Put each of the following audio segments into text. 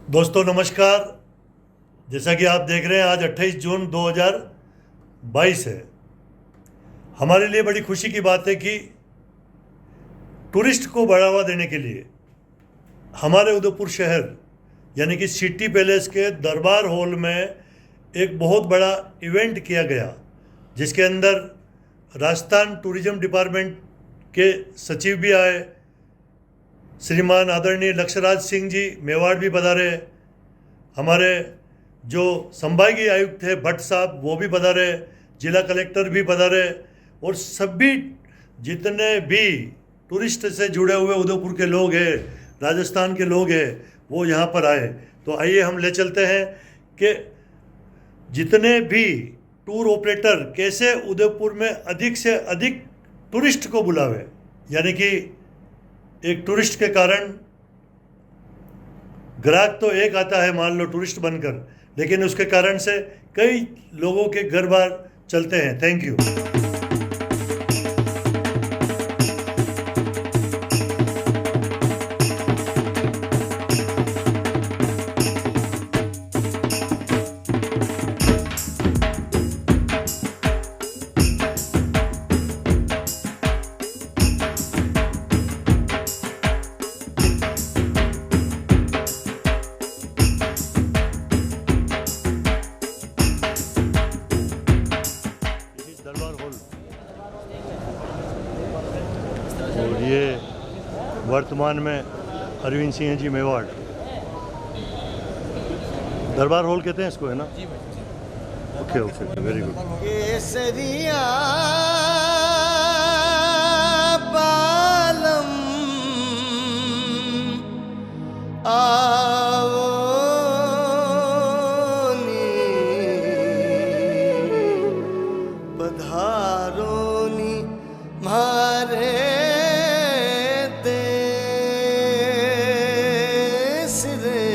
दोस्तों नमस्कार। जैसा कि आप देख रहे हैं आज 28 जून 2022 है। हमारे लिए बड़ी खुशी की बात है कि टूरिस्ट को बढ़ावा देने के लिए हमारे उदयपुर शहर यानी कि सिटी पैलेस के दरबार हॉल में एक बहुत बड़ा इवेंट किया गया, जिसके अंदर राजस्थान टूरिज्म डिपार्टमेंट के सचिव भी आए, श्रीमान आदरणीय लक्षराज सिंह जी मेवाड़ भी पधारे, हमारे जो संभागीय आयुक्त थे भट्ट साहब वो भी पधारे, जिला कलेक्टर भी पधारे और सभी जितने भी टूरिस्ट से जुड़े हुए उदयपुर के लोग हैं, राजस्थान के लोग हैं, वो यहाँ पर आए। तो आइए हम ले चलते हैं कि जितने भी टूर ऑपरेटर कैसे उदयपुर में अधिक से अधिक टूरिस्ट को बुलावे, यानी कि एक टूरिस्ट के कारण ग्राहक तो एक आता है मान लो टूरिस्ट बनकर, लेकिन उसके कारण से कई लोगों के घर बार चलते हैं। Thank you. दरबार हॉल और ये वर्तमान में अरविंद सिंह जी मेवाड़ दरबार हॉल कहते हैं इसको, है ना? Okay okay, very good. केसरिया बालम आवो पधारोनी मारे देश रे,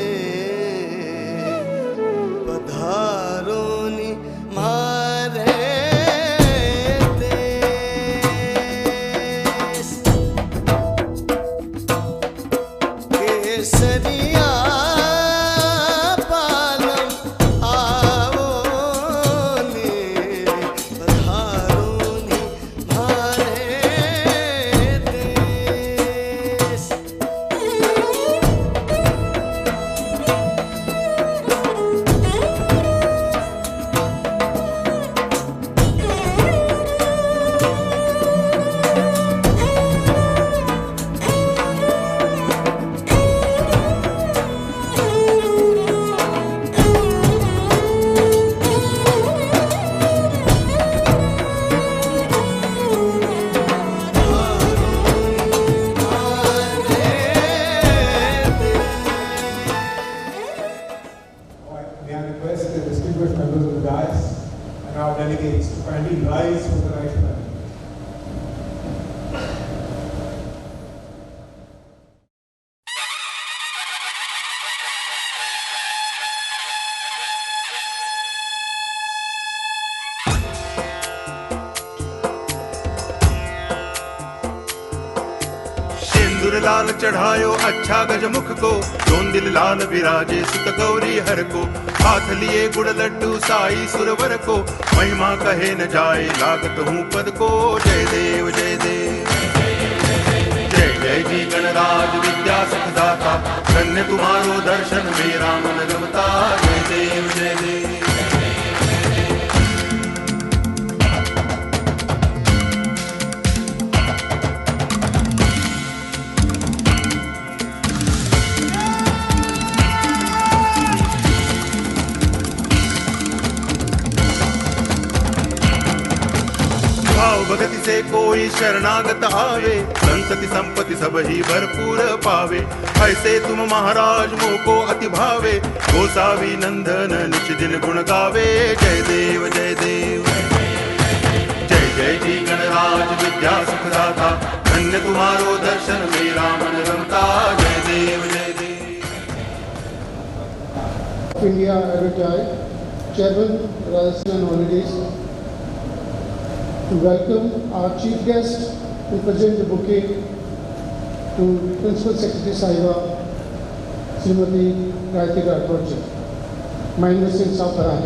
पधारोनी मारे देश। केसरिया May I request the distinguished members of the dais and our delegates to kindly rise for the right man. सिंदूर लाल चढ़ायो अच्छा गजमुख को, जोंदिल लाल विराजे सुत गौरी हर को, हाथ लिए गुड़ लड्डू साई सुरवर को, महिमा कहे न जाए लागत हूँ पद को। जय देव जय देव, जय जय जी गणराज विद्या सुखदाता, धन्य तुम्हारो दर्शन मेरा मन रमता। जय देव जय देव। भाव भगति से कोई शरणागत आवे, संतति संपत्ति सब ही भरपूर पावे। ऐसे तुम महाराज मोको अति भावे, गोसावी नंदन निच दिन गुण गावे। जय देव जय देव, जय जय जी गणराज विद्या सुखदाता, धन्य तुम्हारो दर्शन मेरा मन रमता। जय देव जय देव। India Advertise, Chairman, Rajasthan Holidays, to welcome our chief guest and present the bouquet to Principal Secretary Sahiba, Shrimati Gayatri Rathore जी, महेंद्र सिंह साहब बरान।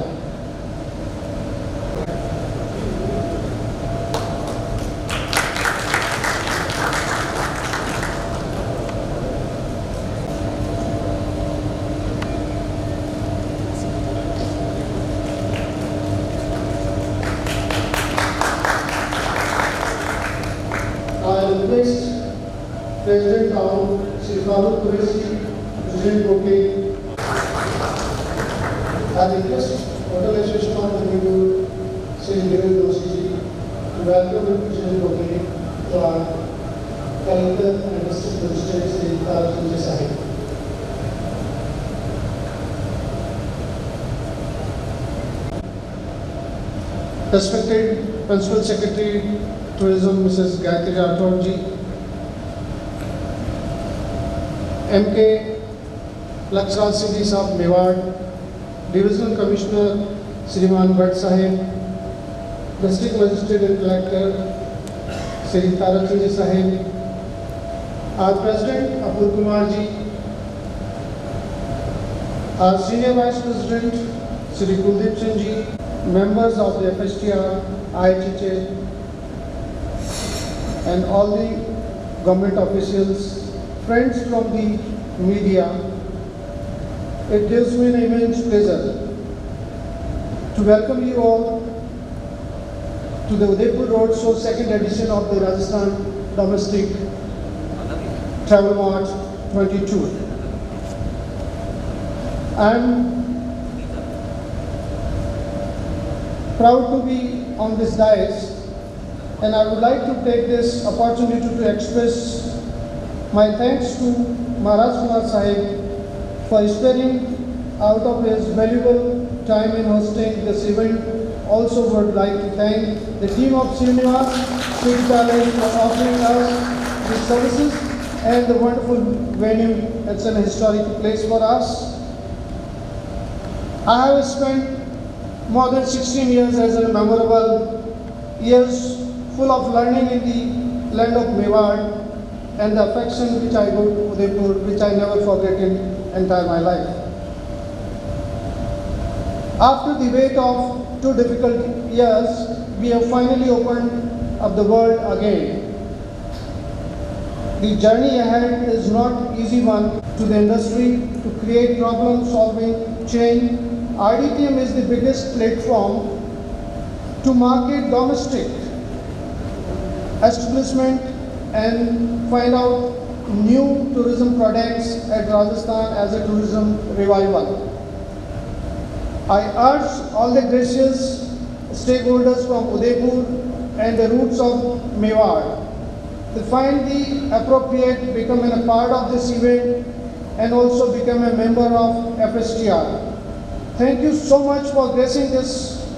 I request President Town, Shri Farooq Qureshi, President Bouquet. I request Hotel Association of Manipur, Shri Nirmal Doshi ji, to welcome President Bouquet to our Collector and District Magistrate Shri Tarun Sahib. Respected Principal Secretary Tourism Mrs. Gayatri Rathod ji, MK Lakshraj Sidhi Sahab Mewad, Divisional Commissioner Shriman Bhatt Sahib, District Magistrate and Collector Shri Tarak Sahib, our President Apur Kumar ji, our Senior Vice President Shri Kuldeep Singh ji, members of the FSTR, IHHA, and all the government officials, friends from the media, it gives me an immense pleasure to welcome you all to the Udaipur Road Show second edition of the Rajasthan Domestic Travel Mart 22. I am proud to be on this dais, and I would like to take this opportunity to express my thanks to Maharaj Kumar Sahib for sparing out of his valuable time in hosting this event. Also would like to thank the team of Srinivas Sweet Palace for offering us these services and the wonderful venue. It's an historic place for us. I have spent more than 16 years as a memorable years full of learning in the land of Mewad and the affection which I got to Udaipur, which I never forget in entire my life. After the wait of 2 difficult years, we have finally opened up the world again. The journey ahead is not easy one to the industry to create problem-solving change. RDTM is the biggest platform to market domestic establishment and find out new tourism products at Rajasthan as a tourism revival. I urge all the gracious stakeholders from Udaipur and the roots of Mewad to find the appropriate, become a part of this event and also become a member of FSTR. Thank you so much for gracing this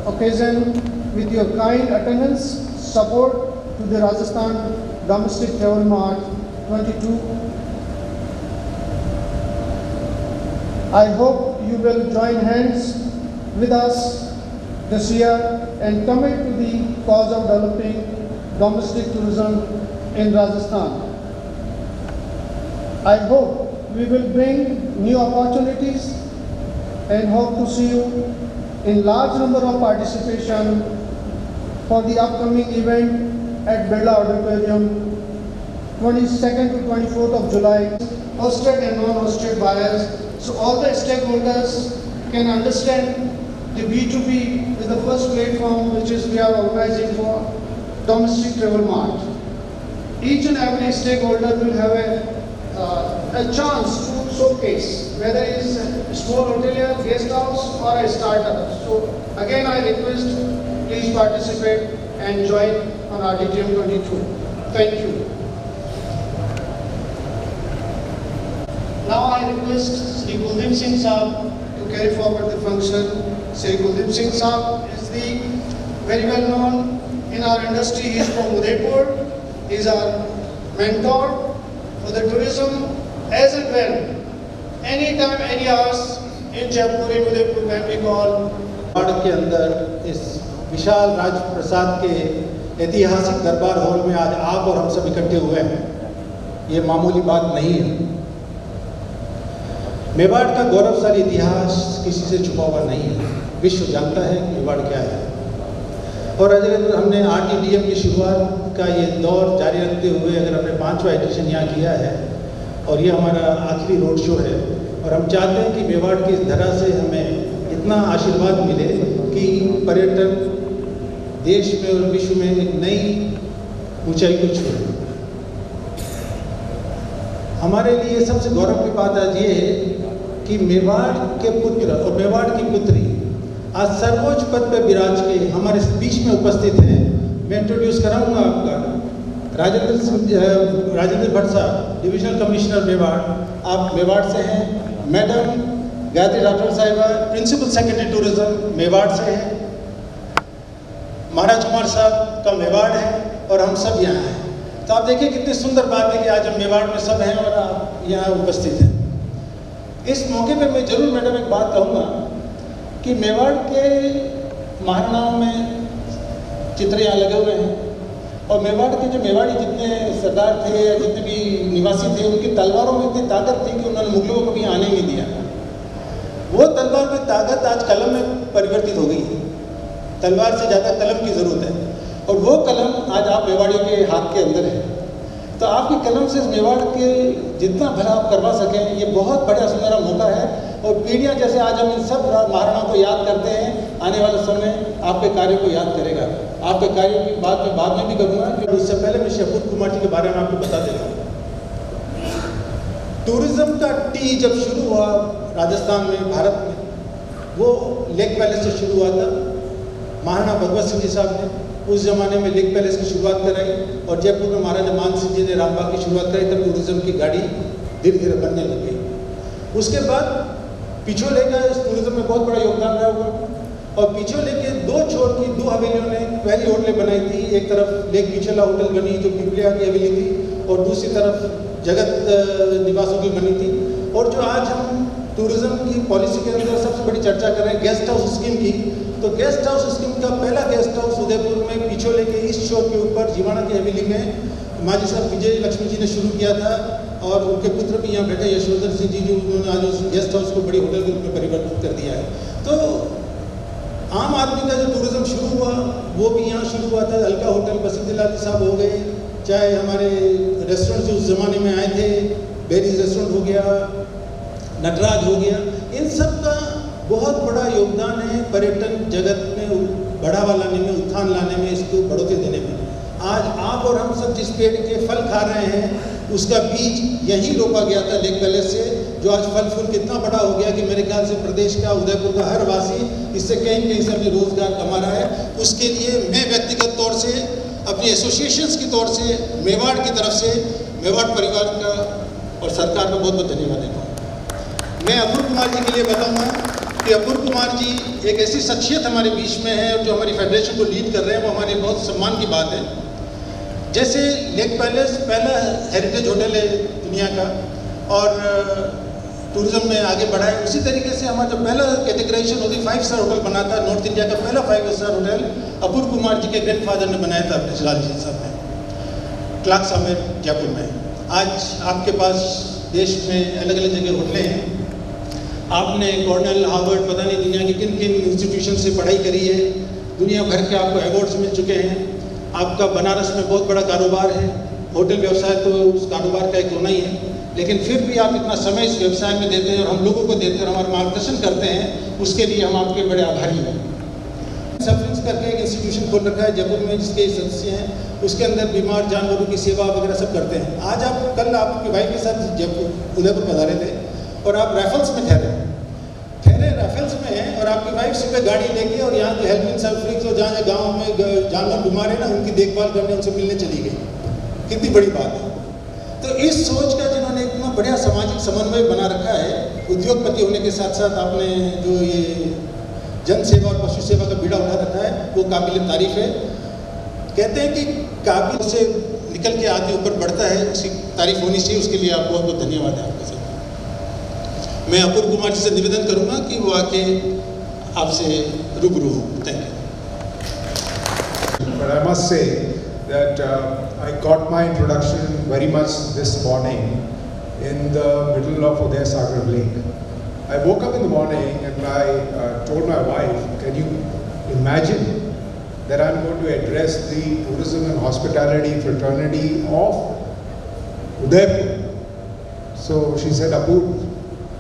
occasion with your kind attendance, support to the Rajasthan Domestic Travel Mart 22. I hope you will join hands with us this year and commit to the cause of developing domestic tourism in Rajasthan. I hope we will bring new opportunities and hope to see you in large number of participation for the upcoming event at Birla Auditorium 22nd to 24th of July, hosted and non-hosted buyers, so all the stakeholders can understand the B2B is the first platform which is we are organizing for domestic travel mart. Each and every stakeholder will have a chance to showcase whether it is a small hotelier, guest house or a startup. So again I request please participate and join on RDTM 22. Thank you. Now I request Shri Kuldeep Singh Sahab to carry forward the function. Shri Kuldeep Singh Sahab is the very well known in our industry. He is from Udaipur. He is our mentor for the tourism as and when, anytime, any hours in Jaipur, in Udaipur, when we call. पहाड़ के अंदर इस विशाल राजप्रसाद के ऐतिहासिक दरबार hall में आज आप और हम सब इकट्ठे हुए हैं, ये मामूली बात नहीं है। मेवाड़ का गौरवशाली इतिहास किसी से छुपा हुआ नहीं है, विश्व जानता है कि मेवाड़ क्या है। और अगर हमने RTDM की शुरुआत का ये दौर जारी रखते हुए अगर हमने 5वां एडिशन यहाँ किया है और ये हमारा आखिरी रोड शो है, और हम चाहते हैं कि मेवाड़ की इस धरा से हमें इतना आशीर्वाद मिले कि पर्यटन देश में और विश्व में एक नई ऊंचाई को छूए। हमारे लिए सबसे गौरव की बात आज ये है कि मेवाड़ के पुत्र और मेवाड़ की पुत्री आज सर्वोच्च पद पर विराज के हमारे बीच में उपस्थित हैं। मैं इंट्रोड्यूस कराऊंगा आपका राजेंद्र भट्ट साहब, डिविजनल कमिश्नर मेवाड़, आप मेवाड़ से हैं। मैडम गायत्री राठौर साहिबा, प्रिंसिपल सेक्रेटरी टूरिज्म मेवाड़ से हैं। महाराज कुमार साहब का मेवाड़ है और हम सब यहाँ हैं। तो आप देखिए कितनी सुंदर बात है कि आज हम मेवाड़ में सब हैं और आप यहाँ उपस्थित हैं। इस मौके पर मैं जरूर मैडम एक बात कहूँगा कि मेवाड़ के महाराणाओं में चित्र यहाँ लगे हुए हैं और मेवाड़ के जो मेवाड़ी जितने सरदार थे या जितने भी निवासी थे उनकी तलवारों में इतनी ताकत थी कि उन्होंने मुगलों को कभी आने नहीं दिया। वो तलवार की ताकत आज कलम में परिवर्तित हो गई है। तलवार से ज़्यादा कलम की ज़रूरत है और वो कलम आज आप मेवाड़ियों के हाथ के अंदर है। तो आपकी कलम से मेवाड़ के जितना भला आप करवा सकें, ये बहुत बड़ा सुनहरा मौका है। और पीढ़ियाँ जैसे आज हम इन सब महाराणाओं को याद करते हैं, आने वाले समय आपके कार्य को याद करेगा। आपके कार्यों की बात मैं बाद में भी करूँगा, कि उससे पहले मैं अपूर्व कुमार जी के बारे में आपको बता देता हूँ। टूरिज्म का टी जब शुरू हुआ राजस्थान में, भारत में, वो लेक पैलेस से शुरू हुआ था। महाराणा भगवत सिंह जी साहब ने उस ज़माने में लेक पैलेस की शुरुआत कराई और जयपुर में महाराजा मान सिंह जी ने रामबाग की शुरुआत कराई। तब टूरिज्म की गाड़ी धीरे धीरे बनने लग गई। उसके बाद पिछोले का इस टूरिज्म में बहुत बड़ा योगदान रहा होगा और पिछोले के दो छोर की दो हवेलियों ने पहली होटलें बनाई थी। एक तरफ लेक पिछोला होटल बनी जो पिपलिया की हवेली थी और दूसरी तरफ जगत निवासों की बनी थी। और जो आज हम टूरिज्म की पॉलिसी के अंदर सबसे बड़ी चर्चा कर रहे हैं गेस्ट हाउस स्कीम की, तो गेस्ट हाउस स्कीम का पहला गेस्ट हाउस उदयपुर में पिछोले के ईस्ट शोर के ऊपर जीवाणा की हवेली में माजी साहब विजय लक्ष्मी जी ने शुरू किया था और उनके पुत्र भी यहाँ बैठे यशोधर सिंह जी, जो उन्होंने आज उस गेस्ट हाउस को बड़ी होटल के रूप में परिवर्तित कर दिया है। तो आम आदमी का जो टूरिज्म शुरू हुआ वो भी यहाँ शुरू हुआ था। अलका होटल बसंतीलाल साहब हो गए, चाहे हमारे रेस्टोरेंट जो उस ज़माने में आए थे, बेरीज रेस्टोरेंट हो गया, नटराज हो गया, इन सब का बहुत बड़ा योगदान है पर्यटन जगत में बढ़ावा लाने में, उत्थान लाने में, इसको बढ़ोतरी देने में। आज आप और हम सब जिस पेड़ के फल खा रहे हैं उसका बीज यहीं रोपा गया था लेक पैलेस से, जो आज फल फूल कितना बड़ा हो गया कि मेरे ख्याल से प्रदेश का, उदयपुर का हर वासी इससे कहीं कहीं से अपने रोजगार कमा रहा है। उसके लिए मैं व्यक्तिगत तौर से, अपनी एसोसिएशंस की तौर से, मेवाड़ की तरफ से मेवाड़ परिवार का और सरकार का बहुत बहुत धन्यवाद देता हूँ। मैं अपूर्व कुमार जी के लिए बताऊँगा कि अपूर्व कुमार जी एक ऐसी शख्सियत हमारे बीच में है और जो हमारी फेडरेशन को लीड कर रहे हैं, वो हमारे बहुत सम्मान की बात है। जैसे लेक पैलेस पहला हेरिटेज होटल है दुनिया का और टूरिज्म में आगे बढ़ा है, उसी तरीके से हमारा जो पहला कैटेगराइजेशन होती 5 स्टार होटल बना था, नॉर्थ इंडिया का पहला 5 स्टार होटल अपूर्व कुमार जी के ग्रैंडफादर ने बनाया था, ब्रिजलाल जी साहब ने, क्लार्क सामेर जयपुर में। आज आपके पास देश में अलग अलग जगह होटलें हैं। आपने कॉर्नेल, हार्वर्ड, पता नहीं दुनिया की किन किन इंस्टीट्यूशन से पढ़ाई करी है, दुनिया भर के आपको अवार्ड्स मिल चुके हैं। आपका बनारस में बहुत बड़ा कारोबार है, होटल व्यवसाय तो उस कारोबार का एक कोना ही है, लेकिन फिर भी आप इतना समय इस व्यवसाय में देते हैं और हम लोगों को देते हैं और हमारा मार्गदर्शन करते हैं, उसके लिए हम आपके बड़े आभारी हैं। सफरिंग्स करके एक इंस्टीट्यूशन खोल रखा है जयपुर में, जिसके सदस्य हैं, उसके अंदर बीमार जानवरों की सेवा वगैरह सब करते हैं। आज आप कल आपकी वाइफ के साथ जयपुर उदयपुर पधारे थे और आप राइफल्स में ठहरे राइफल्स में हैं और आपकी वाइफ सुबह गाड़ी लेके और यहाँ के हेल्थ सफरिंग्स और जहाँ गाँव में जानवर बीमार है ना, उनकी देखभाल करने, उनसे मिलने चली गई। कितनी बड़ी बात है। तो इस सोच का जिन्होंने इतना बढ़िया सामाजिक समन्वय बना रखा है, उद्योगपति होने के साथ साथ आपने जो ये जन सेवा और पशु सेवा का बीड़ा उठा रखा है, वो काबिल तारीफ है। कहते हैं कि काबिल से निकल के आदमी ऊपर बढ़ता है, उसकी तारीफ होनी चाहिए। उसके लिए आप बहुत बहुत धन्यवाद है आपका सर। मैं अपूर्व कुमार जी से निवेदन करूंगा कि वो आके आपसे रूबरू हो। Thank you. But I must say that I got my introduction very much this morning in the middle of Uday Sagar Lake. I woke up in the morning and I told my wife, can you imagine that I'm going to address the tourism and hospitality fraternity of Udaipur? So she said, Apu,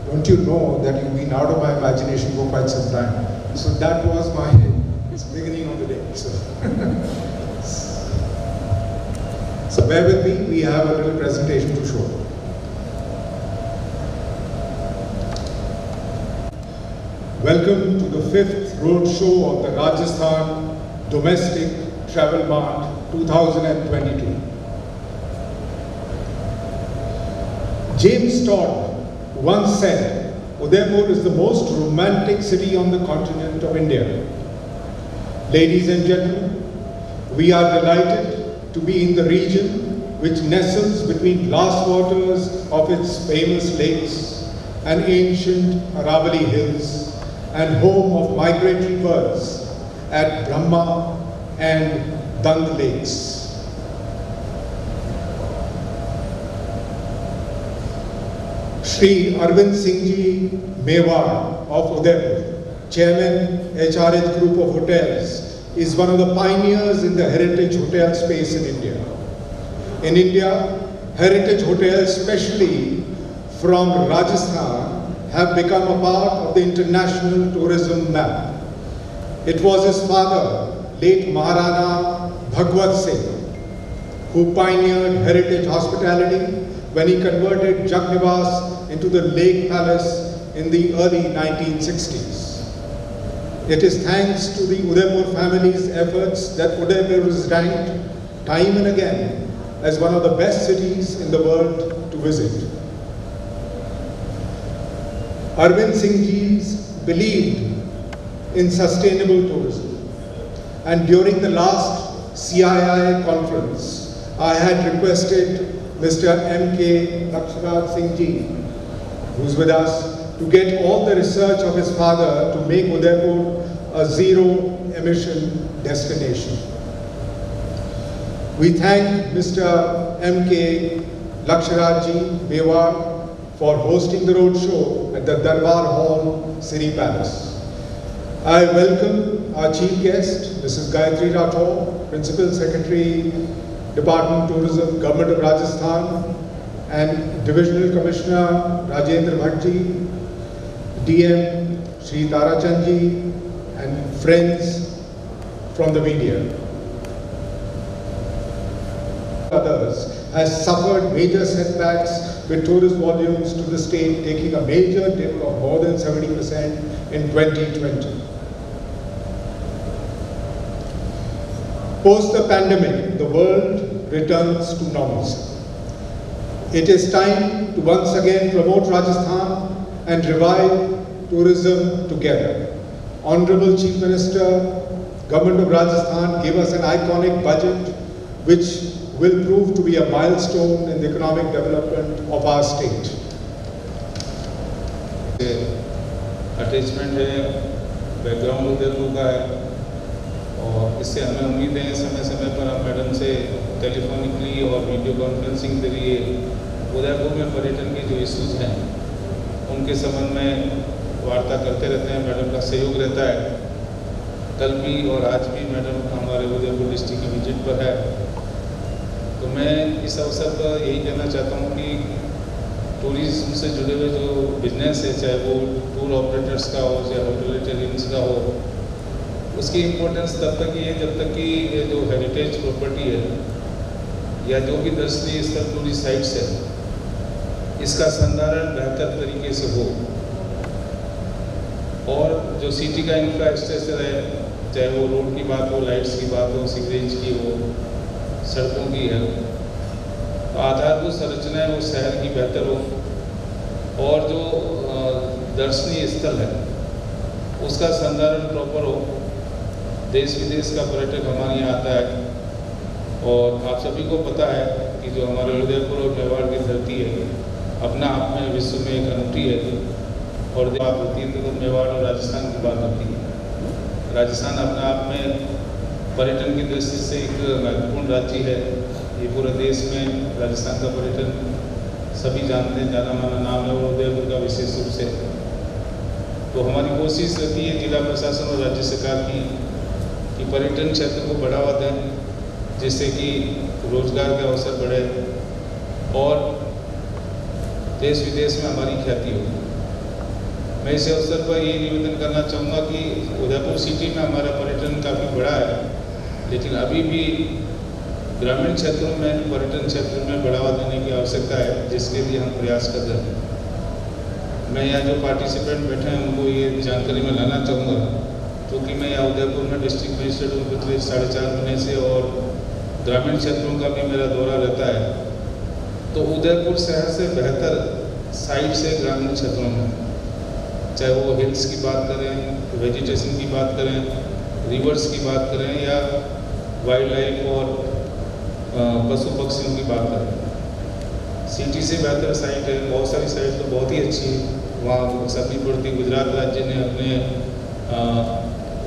don't you know that you've been out of my imagination for quite some time? So that was my beginning of the day. So bear with me, we have a little presentation to show. Welcome to the 5th road show of the Rajasthan Domestic Travel Mart 2022. James Todd once said, Udaipur is the most romantic city on the continent of India. Ladies and gentlemen, we are delighted to be in the region which nestles between last waters of its famous lakes and ancient Aravalli hills and home of migratory birds at Brahma and Dand lakes. Shri Arvind Singh Ji Mewar of Udaipur, Chairman HRH Group of Hotels, is one of the pioneers in the heritage hotel space in India. In India, heritage hotels, especially from Rajasthan, have become a part of the international tourism map. It was his father, late Maharana Bhagwat Singh, who pioneered heritage hospitality when he converted Jagnivas into the Lake Palace in the early 1960s. It is thanks to the Udaipur family's efforts that Udaipur is ranked time and again as one of the best cities in the world to visit. Arvind Singh Ji believed in sustainable tourism, and during the last CII conference, I had requested Mr. M.K. Lakshraj Singh Ji, who's with us, to get all the research of his father to make Udaipur a zero-emission destination. We thank Mr. M.K. Lakshraj Ji Mewar for hosting the roadshow at the Darbar Hall, City Palace. I welcome our chief guest, Mrs. Gayatri Rathore, Principal Secretary, Department of Tourism, Government of Rajasthan, and Divisional Commissioner Rajendra Bhatt-ji, DM Shri Tarachand-ji, and friends from the media. Others has suffered major setbacks with tourist volumes to the state taking a major dip of more than 70% in 2020. Post the pandemic, the world returns to normalcy. It is time to once again promote Rajasthan and revive tourism together. Honorable Chief Minister, Government of Rajasthan gave us an iconic budget which will prove to be a milestone in the economic development of our state. Attachment है, background Udaipur का है और इससे हमें उम्मीद है समय समय पर आप मैडम से टेलीफोनिकली और वीडियो कॉन्फ्रेंसिंग के लिए उदयपुर में पर्यटन के जो इश्यूज हैं उनके संबंध में वार्ता करते रहते हैं। मैडम का सहयोग रहता है। कल भी और आज भी मैडम हमारे उदयपुर डिस्ट्रिक्ट की विजिट पर है। तो मैं इस अवसर पर यही कहना चाहता हूँ कि टूरिज्म से जुड़े हुए जो बिजनेस है, चाहे वो टूर ऑपरेटर्स का हो चाहे होटलियर्स का हो, उसकी इम्पोर्टेंस तब तक ही है जब तक कि ये जो हेरिटेज प्रॉपर्टी है या जो भी दर्शनीय स्थल टूरिस्ट साइट्स है, इसका संधारण बेहतर तरीके से हो और जो सिटी का इंफ्रास्ट्रक्चर है, चाहे वो रोड की बात हो, लाइट्स की बात हो, सीवरेज की हो, सड़कों की है, तो आधारभूत संरचना है वो शहर की बेहतर हो और जो दर्शनीय स्थल है उसका संधारण प्रॉपर हो। देश विदेश का पर्यटक हमारे यहाँ आता है और आप सभी को पता है कि जो हमारे उदयपुर और मेवाड़ की धरती है अपना आप में विश्व में एक अनूठी है और बात होती है तो मेवाड़ और राजस्थान की बात होती है। राजस्थान अपना आप में पर्यटन की दृष्टि से एक महत्वपूर्ण राज्य है। ये पूरे देश में राजस्थान का पर्यटन सभी जानते हैं, जाना माना नाम है और उदयपुर का विशेष रूप से। तो हमारी कोशिश रहती है जिला प्रशासन और राज्य सरकार की कि पर्यटन क्षेत्र को बढ़ावा दें, जिससे कि रोजगार के अवसर बढ़े और देश विदेश में हमारी ख्याति हो। मैं इस अवसर पर ये निवेदन करना चाहूँगा कि उदयपुर सिटी में हमारा पर्यटन काफ़ी बड़ा है, लेकिन अभी भी ग्रामीण क्षेत्रों में पर्यटन क्षेत्र में बढ़ावा देने की आवश्यकता है, जिसके लिए हम प्रयास कर रहे हैं। मैं यहाँ जो पार्टिसिपेंट बैठे हैं उनको ये जानकारी में लाना चाहूँगा, क्योंकि मैं यहाँ उदयपुर में डिस्ट्रिक्ट मजिस्ट्रेट हूँ पिछले 4.5 महीने से और ग्रामीण क्षेत्रों का भी मेरा दौरा रहता है। तो उदयपुर शहर से बेहतर साइट्स है ग्रामीण क्षेत्रों में, चाहे वो हिल्स की बात करें, वेजिटेशन की बात करें, रिवर्स की बात करें या वाइल्ड लाइफ और पशु पक्षियों की बात करें। सिटी से बेहतर साइट है, बहुत सारी साइट तो बहुत ही अच्छी है। वहाँ सभी बढ़ती गुजरात राज्य ने अपने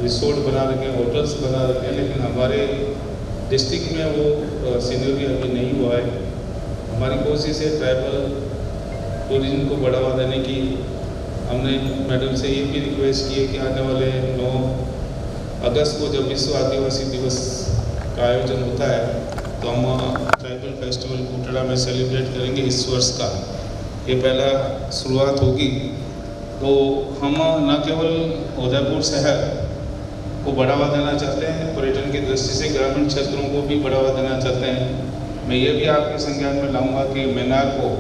रिसोर्ट बना रखे हैं, होटल्स बना रखे हैं, लेकिन हमारे डिस्ट्रिक्ट में वो सीनरी अभी नहीं हुआ है। हमारी कोशिश है ट्राइबल टूरिज्म को बढ़ावा देने की। हमने मैडम से ये भी रिक्वेस्ट की है कि आने वाले 9 अगस्त को जब विश्व आदिवासी दिवस का आयोजन होता है तो हम ट्राइबल फेस्टिवल कोटड़ा में सेलिब्रेट करेंगे इस वर्ष का। ये पहला शुरुआत होगी। तो हम न केवल उदयपुर शहर को बढ़ावा देना चाहते हैं, पर्यटन की दृष्टि से ग्रामीण क्षेत्रों को भी बढ़ावा देना चाहते हैं। मैं ये भी आपके संज्ञान में लाऊंगा कि मैनार को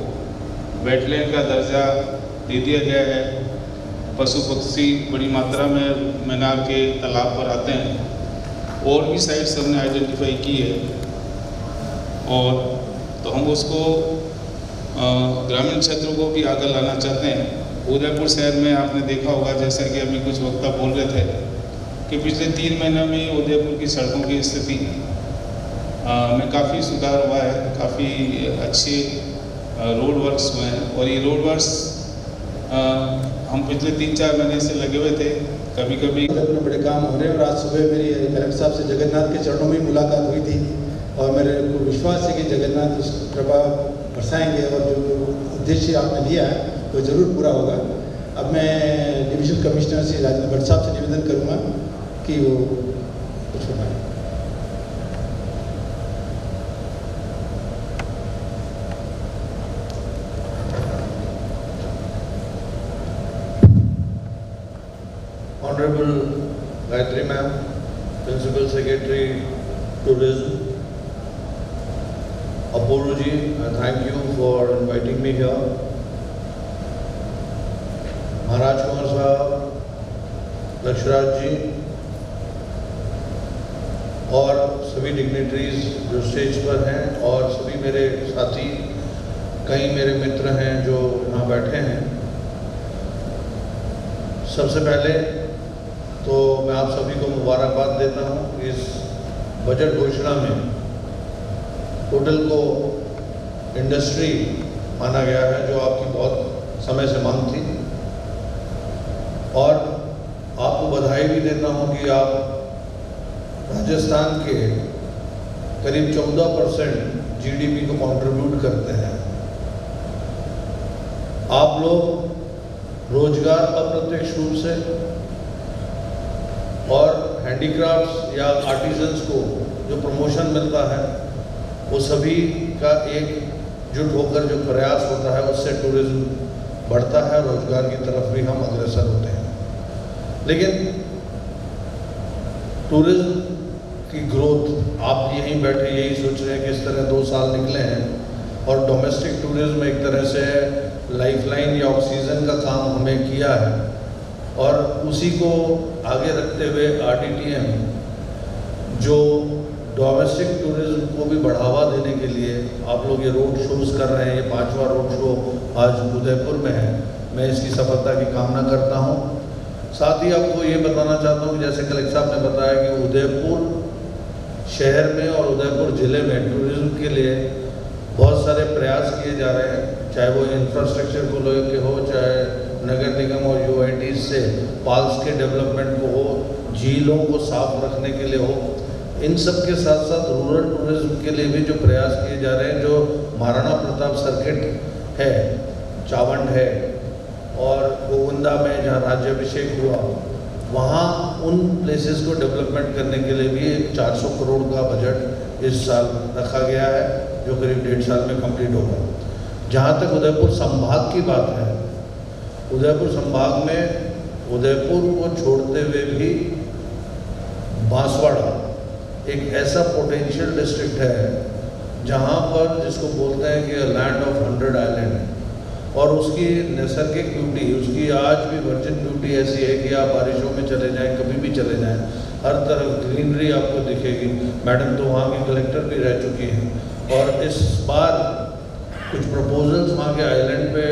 वेटलैंड का दर्जा दे दिया गया है। पशु पक्षी बड़ी मात्रा में मैनार के तालाब पर आते हैं। और भी साइट्स हमने आइडेंटिफाई की है और तो हम उसको ग्रामीण क्षेत्रों को भी आगे लाना चाहते हैं। उदयपुर शहर में आपने देखा होगा, जैसा कि अभी कुछ वक्ता बोल रहे थे, कि पिछले 3 महीनों में उदयपुर की सड़कों की स्थिति में काफ़ी सुधार हुआ है, काफ़ी अच्छे रोड वर्क्स हुए हैं। और ये रोड वर्क्स हम पिछले 3-4 महीने से लगे हुए थे। कभी कभी अपने बड़े काम हो रहे हैं और आज सुबह मेरी कलेक्टर साहब से जगन्नाथ के चरणों में मुलाकात हुई थी और मेरे को विश्वास है कि जगन्नाथ उस कृपा बरसाएंगे और जो उद्देश्य आपने लिया है वो ज़रूर पूरा होगा। अब मैं डिविजन कमिश्नर श्री राजेंद्र भट्ट साहब से निवेदन करूँगा कि वो कुछ बताएं। Honorable Gayatri Ma'am, Principal Secretary Tourism, Apurva ji, thank you for inviting me here. Maharaj Kumar Sahab, Lakshraj ji और सभी डिग्नेटरीज जो स्टेज पर हैं और सभी मेरे साथी, कई मेरे मित्र हैं जो यहाँ बैठे हैं। सबसे पहले तो मैं आप सभी को मुबारकबाद देता हूँ। इस बजट घोषणा में होटल को इंडस्ट्री माना गया है, जो आपकी बहुत समय से मांग थी। और आपको बधाई भी देता हूँ कि आप राजस्थान के करीब 14% जीडीपी को कंट्रीब्यूट करते हैं। आप लोग रोजगार अप्रत्यक्ष रूप से और हैंडीक्राफ्ट्स या आर्टिजन्स को जो प्रमोशन मिलता है वो सभी का एकजुट होकर जो प्रयास होता है उससे टूरिज्म बढ़ता है, रोजगार की तरफ भी हम अग्रसर होते हैं। लेकिन टूरिज्म की ग्रोथ, आप यहीं बैठे यही सोच रहे हैं कि इस तरह 2 साल निकले हैं और डोमेस्टिक टूरिज्म एक तरह से लाइफलाइन या ऑक्सीजन का काम हमें किया है और उसी को आगे रखते हुए आरडीटीएम जो डोमेस्टिक टूरिज्म को भी बढ़ावा देने के लिए आप लोग ये रोड शोज़ कर रहे हैं। ये 5वां रोड शो आज उदयपुर में है। मैं इसकी सफलता की कामना करता हूँ। साथ ही आपको ये बताना चाहता हूँ कि जैसे कलेक्टर साहब ने बताया कि उदयपुर शहर में और उदयपुर ज़िले में टूरिज्म के लिए बहुत सारे प्रयास किए जा रहे हैं, चाहे वो इंफ्रास्ट्रक्चर को लेकर हो, चाहे नगर निगम और यूआईटी से पार्क्स के डेवलपमेंट को हो, झीलों को साफ रखने के लिए हो। इन सब के साथ साथ रूरल टूरिज्म के लिए भी जो प्रयास किए जा रहे हैं, जो महाराणा प्रताप सर्किट है, चावंड है और गोविंदा में जहाँ राज्याभिषेक हुआ, वहाँ उन प्लेसेस को डेवलपमेंट करने के लिए भी एक 400 करोड़ का बजट इस साल रखा गया है, जो करीब 1.5 साल में कंप्लीट होगा। जहाँ तक उदयपुर संभाग की बात है, उदयपुर संभाग में उदयपुर को छोड़ते हुए भी बांसवाड़ा एक ऐसा पोटेंशियल डिस्ट्रिक्ट है जहाँ पर जिसको बोलते हैं कि लैंड ऑफ 100 आइलैंड है, और उसकी नैसर्गिक ब्यूटी, उसकी आज भी वर्जिन ब्यूटी ऐसी है कि आप बारिशों में चले जाएं, कभी भी चले जाएं, हर तरफ ग्रीनरी आपको दिखेगी। मैडम तो वहाँ की कलेक्टर भी रह चुकी हैं, और इस बार कुछ प्रपोजल्स वहाँ के आइलैंड पे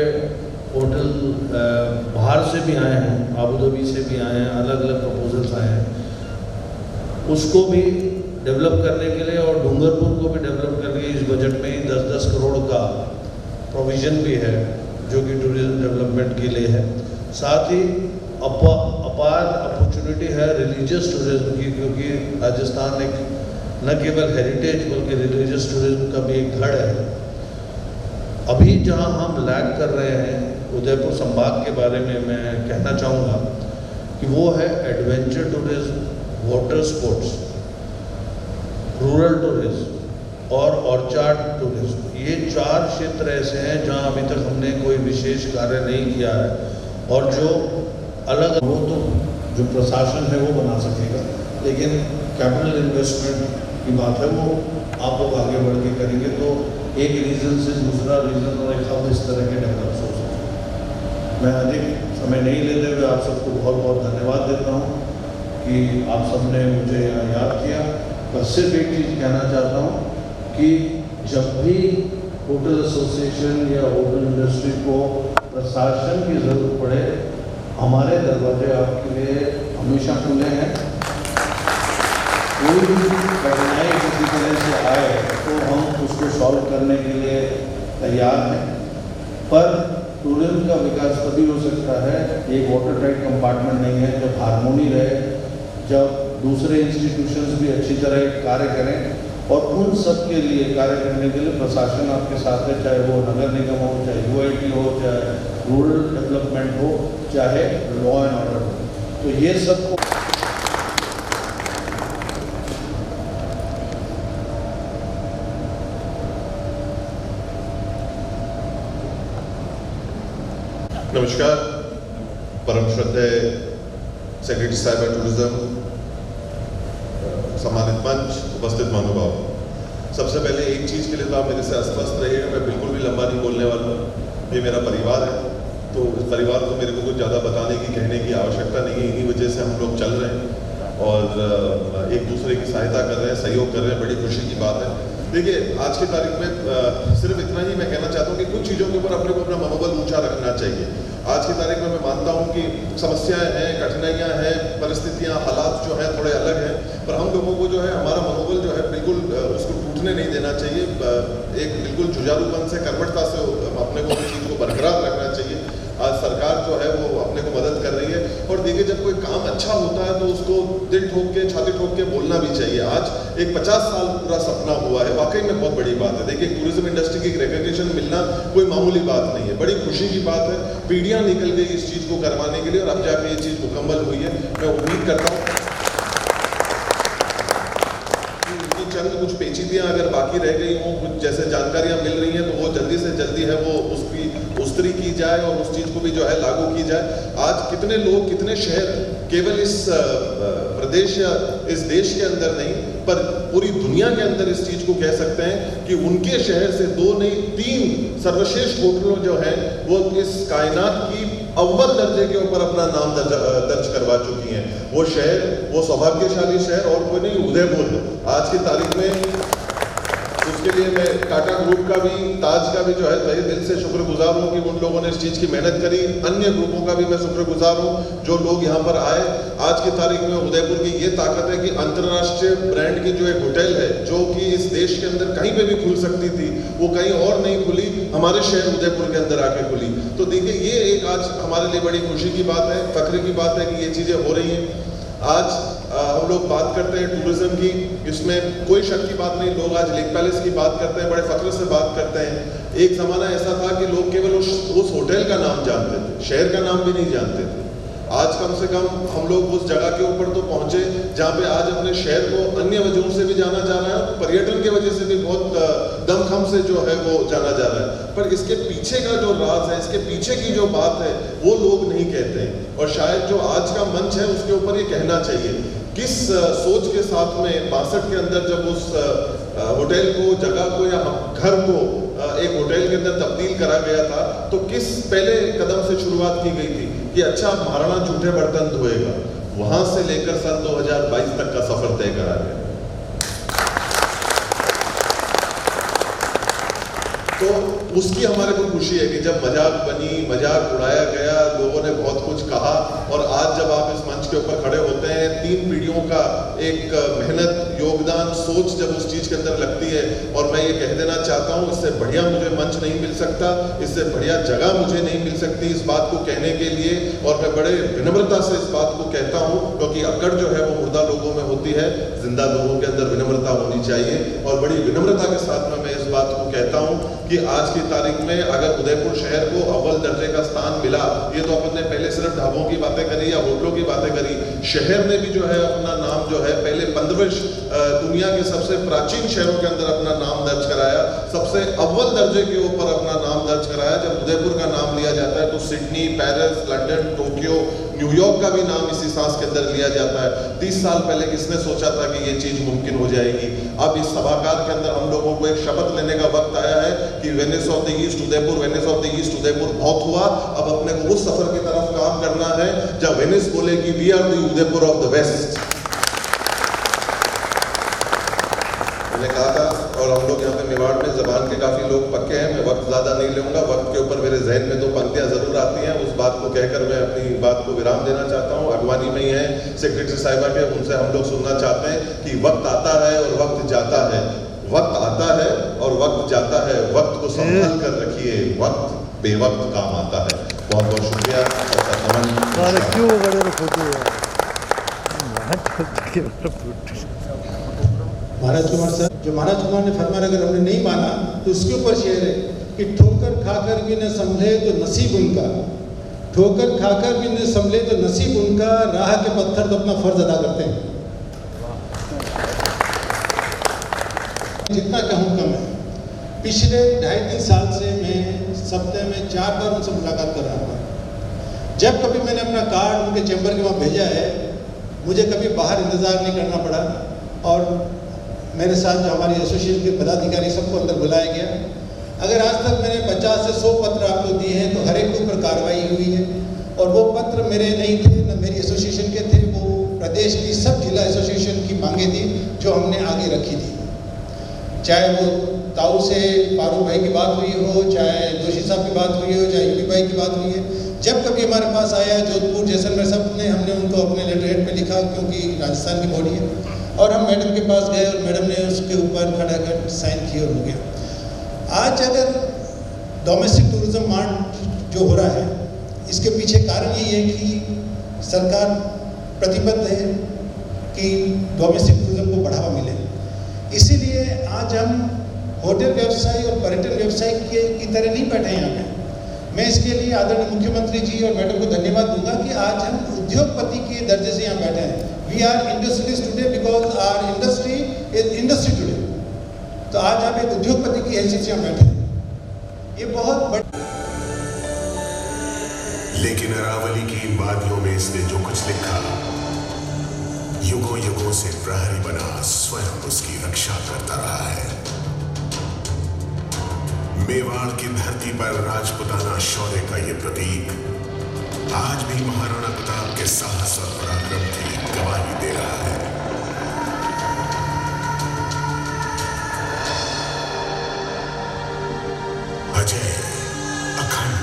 होटल बाहर से भी आए हैं, आबू धाबी से भी आए हैं, अलग अलग प्रपोजल्स आए हैं, उसको भी डेवलप करने के लिए और डूंगरपुर को भी डेवलप करने के लिए इस बजट में ही 10-10 करोड़ का प्रोविज़न भी है, जो कि टूरिज़्म डेवलपमेंट के लिए है। साथ ही अपार अपॉर्चुनिटी है रिलीजियस टूरिज़्म की, क्योंकि राजस्थान एक न केवल हेरिटेज बल्कि रिलीजियस टूरिज़्म का भी एक गढ़ है। अभी जहां हम लैग कर रहे हैं उदयपुर संभाग के बारे में मैं कहना चाहूँगा कि वो है adventure tourism, water sports, rural tourism और ऑर्चार्ड टूरिज़्म। ये 4 क्षेत्र ऐसे हैं जहां अभी तक हमने कोई विशेष कार्य नहीं किया है, और जो अलग वो तो जो प्रशासन है वो बना सकेगा, लेकिन कैपिटल इन्वेस्टमेंट की बात है वो आप लोग आगे बढ़ के करेंगे तो एक रीजन से दूसरा रीजन और एक हब इस तरह के डेवलप हो सकते। मैं अधिक समय नहीं लेते हुए आप सबको बहुत बहुत धन्यवाद देता हूँ कि आप सबने मुझे यहाँ याद किया। बस सिर्फ एक चीज़ कहना चाहता हूँ कि जब भी होटल एसोसिएशन या होटल इंडस्ट्री को प्रशासन की ज़रूरत पड़े, हमारे दरवाजे आपके लिए हमेशा खुले हैं। कोई भी कठिनाई किसी तरह से आए तो हम उसको सॉल्व करने के लिए तैयार हैं, पर टूरिज्म का विकास तभी हो सकता है, एक वाटर टाइट कंपार्टमेंट नहीं है, जब हारमोनी रहे, जब दूसरे इंस्टीट्यूशंस भी अच्छी तरह कार्य करें, और उन सब के लिए कार्य करने के लिए प्रशासन आपके साथ है, चाहे वो नगर निगम हो, चाहे UIT हो, चाहे रूरल डेवलपमेंट हो, चाहे लॉ एंड ऑर्डर हो। तो ये सब नमस्कार। परम श्रद्धेय सेक्रेटरी साहिब टूरिज्म, सम्मानित मंच, उपस्थित महानुभाव, सबसे पहले एक चीज़ के लिए तो आप मेरे से आश्वस्त रहिएगा, मैं बिल्कुल भी लंबा नहीं बोलने वाला हूँ। ये मेरा परिवार है, तो इस परिवार को मेरे को कुछ ज़्यादा बताने की, कहने की आवश्यकता नहीं है। इन्हीं वजह से हम लोग चल रहे हैं और एक दूसरे की सहायता कर रहे हैं, सहयोग कर रहे हैं, बड़ी खुशी की बात है। देखिए, आज की तारीख में सिर्फ इतना ही मैं कहना चाहता हूँ कि कुछ चीज़ों के ऊपर अपने को अपना मनोबल ऊंचा रखना चाहिए। आज की तारीख में मैं मानता हूँ कि समस्याएं हैं, कठिनाइयाँ हैं, परिस्थितियाँ, हालात जो हैं थोड़े अलग हैं, पर हम लोगों को जो है हमारा मनोबल जो है बिल्कुल उसको टूटने नहीं देना चाहिए। एक बिल्कुल जुझारूपन से, कर्मठता से अपने को उस चीज़ को बरकरार रखना चाहिए। आज सरकार जो है वो अपने को मदद कर रही है, और देखिए जब कोई काम अच्छा होता है तो उसको दिल ठोक के, छाती ठोक के बोलना भी चाहिए। आज एक 50 साल पूरा सपना हुआ है, वाकई में बहुत बड़ी बात है। देखिए, टूरिज्म इंडस्ट्री की रिकग्निशन मिलना कोई मामूली बात नहीं है, बड़ी खुशी की बात है। पीढ़ियां निकल गई इस चीज़ को करवाने के लिए, और अब जाके ये चीज़ मुकम्मल हुई है। मैं उम्मीद करता हूँ कि चंद कुछ पेचीदियाँ अगर बाकी रह गई हों, कुछ जैसे जानकारियाँ मिल रही हैं, तो वो जल्दी से जल्दी है वो उसकी उस्तरी की जाए और उस चीज़ को भी जो है लागू की जाए। आज कितने लोग, कितने शहर केवल इस प्रदेश या इस देश के अंदर नहीं, पर पूरी दुनिया के अंदर इस चीज़ को कह सकते हैं कि उनके शहर से 2 नहीं 3 सर्वश्रेष्ठ होटलों जो हैं वो इस कायनात की अव्वल दर्जे के ऊपर अपना नाम दर्ज करवा चुकी हैं। वो शहर, वो सौभाग्यशाली शहर और कोई नहीं, उदयपुर। आज की तारीख में उसके लिए मैं टाटा ग्रुप का भी, ताज का भी जो है तहे दिल से शुक्रगुजार हूँ कि उन लोगों ने इस चीज़ की मेहनत करी। अन्य ग्रुपों का भी मैं शुक्रगुजार हूँ जो लोग यहाँ पर आए। आज की तारीख में उदयपुर की ये ताकत है कि अंतर्राष्ट्रीय ब्रांड की जो एक होटल है, जो कि इस देश के अंदर कहीं पे भी खुल सकती थी, वो कहीं और नहीं खुली, हमारे शहर उदयपुर के अंदर आके खुली। तो देखिए, ये एक आज हमारे लिए बड़ी खुशी की बात है, फख्र की बात है कि ये चीज़ें हो रही हैं। आज हम लोग बात करते हैं टूरिज्म की, इसमें कोई शक की बात नहीं, लोग आज लेक पैलेस की बात करते हैं, बड़े फख्र से बात करते हैं। एक ज़माना ऐसा था कि लोग केवल उस होटल का नाम जानते थे, शहर का नाम भी नहीं जानते थे। आज कम से कम हम लोग उस जगह के ऊपर तो पहुंचे जहाँ पे आज अपने शहर को अन्य वजहों से भी जाना जा रहा है, पर्यटन के वजह से भी बहुत दमखम से जो है वो जाना जा रहा है। पर इसके पीछे का जो राज है, इसके पीछे की जो बात है, वो लोग नहीं कहते हैं। और शायद जो आज का मंच है उसके ऊपर ये कहना चाहिए, किस सोच के साथ में 62 के अंदर जब उस होटल को, जगह को या घर को एक होटल के अंदर तब्दील करा गया था, तो किस पहले कदम से शुरुआत की गई थी कि अच्छा महाराणा जूठे बर्तन धोएगा। वहां से लेकर सन 2022 तक का सफर तय करा गया। तो उसकी हमारे को खुशी है कि जब मजाक बनी, मजाक उड़ाया गया, लोगों ने बहुत कुछ कहा, और आज जब आप इस मंच के ऊपर खड़े होते हैं, 3 पीढ़ियों का एक मेहनत, योगदान, सोच जब उस चीज के अंदर लगती है, और मैं ये कह देना चाहता हूँ, इससे बढ़िया मुझे मंच नहीं मिल सकता, इससे बढ़िया जगह मुझे नहीं मिल सकती इस बात को कहने के लिए। और मैं बड़े विनम्रता से इस बात को कहता हूँ, क्योंकि अक्कड़ जो है वो मुर्दा लोगों में होती है, जिंदा लोगों के अंदर विनम्रता होनी चाहिए। और बड़ी विनम्रता के साथ में मैं इस बात को कहता हूँ कि आज की तारीख में अगर उदयपुर शहर को अव्वल दर्जे का स्थान मिला, ये तो अपन ने पहले सिर्फ ढाबों की बातें करी या होटलों की बातें करी, शहर ने भी जो है अपना नाम जो है पहले 15वें दुनिया के सबसे प्राचीन शहरों के अंदर अपना नाम दर्ज कराया, सबसे अव्वल दर्जे के ऊपर अपना नाम दर्ज कराया। जब उदयपुर का नाम लिया जाता है तो Sydney, Paris, London, Tokyo, New York का भी नाम इसी सांस के अंदर लिया जाता है। 30 साल पहले किसने सोचा था कि ये चीज मुमकिन हो जाएगी। अब इस सभागार के अंदर हम लोगों को एक शपथ लेने का वक्त आया है कि Venice of the east Udaipur, Venice of the east Udaipur बहुत हुआ, अब अपने को उस सफर की तरफ काम करना है जब वेनिस बोलेगी we are the Udaipur of the west. मैंने कहा था, और हम लोग यहाँ पे मेवाड़ में जबान के काफी लोग पक्के हैं, मैं वक्त ज्यादा नहीं लूंगा, वक्त के ऊपर मेरे जहन में 2 पंक्तियां जरूर आती हैं, उस बात को कहकर मैं अपनी बात को विराम देना चाहता हूँ। अगवानी में ही है सेक्रेटरी साहिबा के, उनसे हम लोग सुनना चाहते हैं कि वक्त आता है और वक्त जाता है, वक्त आता है और वक्त जाता है, वक्त को संभाल कर रखिए, वक्त बेवक्त काम आता है। बहुत बहुत शुक्रिया। महाराज कुमार सर, जो महाराज कुमार ने फरमाया अगर हमने नहीं माना तो उसके ऊपर शेर है कि ठोकर खाकर भी न संभले तो नसीब उनका, ठोकर खाकर भी न संभले तो नसीब उनका, राह के पत्थर तो अपना फर्ज अदा करते हैं। जितना कहूँ कम है। पिछले 2.5-3 साल से मैं सप्ताह में 4 बार उनसे मुलाकात कर रहा हूँ। जब कभी मैंने अपना कार्ड उनके चैम्बर के वहाँ भेजा है, मुझे कभी बाहर इंतज़ार नहीं करना पड़ा, और मेरे साथ जो हमारी एसोसिएशन के पदाधिकारी सबको अंदर बुलाया गया। अगर आज तक मैंने 50 से 100 पत्र आपको दिए हैं तो हर एक के ऊपर कार्रवाई हुई है, और वो पत्र मेरे नहीं थे, न मेरी एसोसिएशन के थे, वो प्रदेश की सब जिला एसोसिएशन की मांगे थी जो हमने आगे रखी थी। चाहे वो ताऊ से फारूक भाई की बात हुई हो, चाहे जोशी साहब की बात हुई हो, चाहे यूपी भाई की बात हुई है, जब कभी हमारे पास आया जोधपुर, जैसलमेर, सब ने हमने उनको अपने लेटरहेड पे लिखा, क्योंकि राजस्थान की बॉडी है, और हम मैडम के पास गए और मैडम ने उसके ऊपर खड़ा कर साइन किए और हो गया। आज अगर डोमेस्टिक टूरिज्म मार्ट जो हो रहा है, इसके पीछे कारण यही है कि सरकार प्रतिबद्ध है कि डोमेस्टिक टूरिज्म को बढ़ावा मिले। इसीलिए आज हम होटल व्यवसाय और पर्यटन व्यवसाय की तरह नहीं बैठे यहाँ पे। मैं इसके लिए आदरणीय मुख्यमंत्री जी और मैडम को धन्यवाद दूंगा कि आज हम उद्योगपति के दर्जे से यहाँ बैठे हैं। We are industrialist today because our industry is industry today. तो आज आप एक उद्योगपति की हैसियत से यहाँ बैठे हैं, ये बहुत बड़ा। लेकिन अरावली की इन वादियों में इसने जो कुछ लिखा, युगों युगों से प्रहरी बना स्वयं उसकी रक्षा करता रहा है। मेवाड़ की धरती पर राजपुताना शौर्य का ये प्रतीक आज भी महाराणा प्रताप के साहस और पराक्रम की गवाही दे रहा है। अजय, अखंड,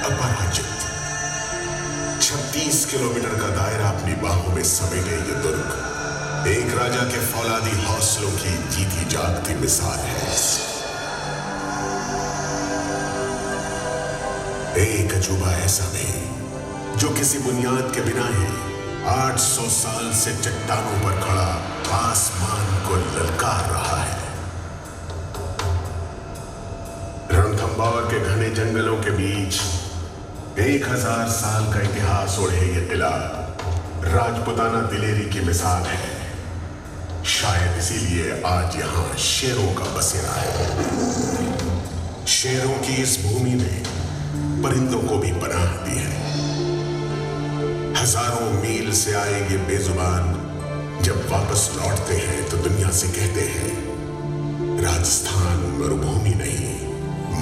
अपराजित, 36 किलोमीटर का दायरा अपनी बाहों में समेटे ये दुर्ग एक राजा के फौलादी हौसलों की जीती जागती मिसाल है। एक अजूबा ऐसा नहीं जो किसी बुनियाद के बिना ही 800 साल से चट्टानों पर खड़ा आसमान को ललकार रहा है। रणथंभौर के घने जंगलों के बीच 1000 साल का इतिहास ओढ़े ये किला राजपुताना दिलेरी की मिसाल है। शायद इसीलिए आज यहां शेरों का बसेरा है। शेरों की इस भूमि ने परिंदों को भी पनाह दी है। हजारों मील से आए ये बेजुबान जब वापस लौटते हैं तो दुनिया से कहते हैं राजस्थान मरुभूमि नहीं,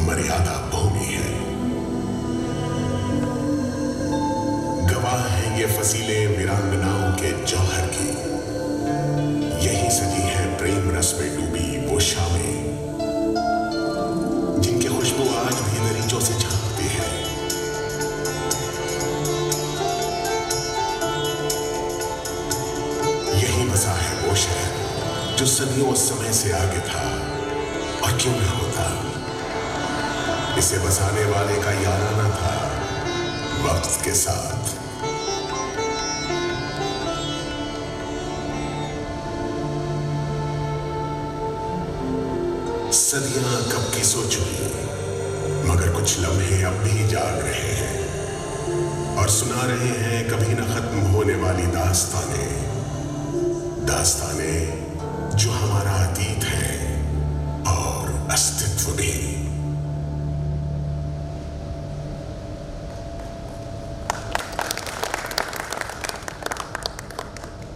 मर्यादा भूमि है। गवाह है ये फसीले वीरांगनाओं के जौहर की। यही सजी है प्रेम रस में डूबी वो शामें जिनकी खुशबू आज भी दरीचों से झांकती है। यही बसा है वो शहर जो सदियों उस समय से आगे था, और क्यों ना होता। इसे बसाने वाले का याराना था वक्त के साथ। सदियां कब की सो चुकी, मगर कुछ लम्हे अब भी जाग रहे हैं और सुना रहे हैं कभी न खत्म होने वाली दास्तानें जो हमारा अतीत है और अस्तित्व भी।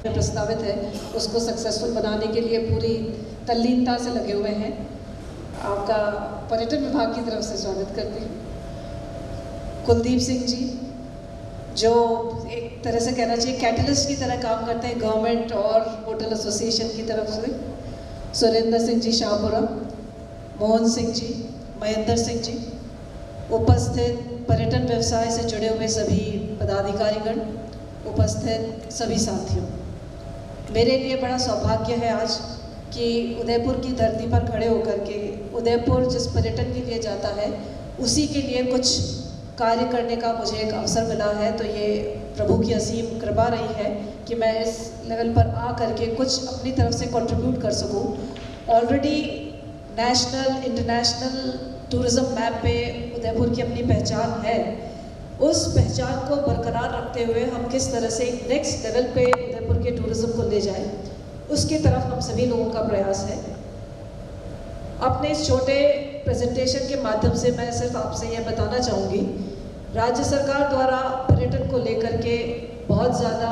प्रस्तावित है उसको सक्सेसफुल बनाने के लिए पूरी तल्लीनता से लगे हुए हैं। आपका पर्यटन विभाग की तरफ से स्वागत करती हूँ। कुलदीप सिंह जी जो एक तरह से कहना चाहिए कैटलिस्ट की तरह काम करते हैं गवर्नमेंट और होटल एसोसिएशन की तरफ से। सुरेंद्र सिंह जी शाहपुरा, मोहन सिंह जी, महेंद्र सिंह जी, उपस्थित पर्यटन व्यवसाय से जुड़े हुए सभी पदाधिकारीगण, उपस्थित सभी साथियों, मेरे लिए बड़ा सौभाग्य है आज कि उदयपुर की धरती पर खड़े होकर के उदयपुर जिस पर्यटन के लिए जाता है उसी के लिए कुछ कार्य करने का मुझे एक अवसर मिला है। तो ये प्रभु की असीम कृपा रही है कि मैं इस लेवल पर आ करके कुछ अपनी तरफ से कंट्रीब्यूट कर सकूं। Already national international tourism map पे उदयपुर की अपनी पहचान है। उस पहचान को बरकरार रखते हुए हम किस तरह से एक नेक्स्ट लेवल पे उदयपुर के टूरिज्म को ले जाएं, उसकी तरफ हम सभी लोगों का प्रयास है। अपने इस छोटे प्रेजेंटेशन के माध्यम से मैं सिर्फ आपसे यह बताना चाहूँगी, राज्य सरकार द्वारा पर्यटन को लेकर के बहुत ज़्यादा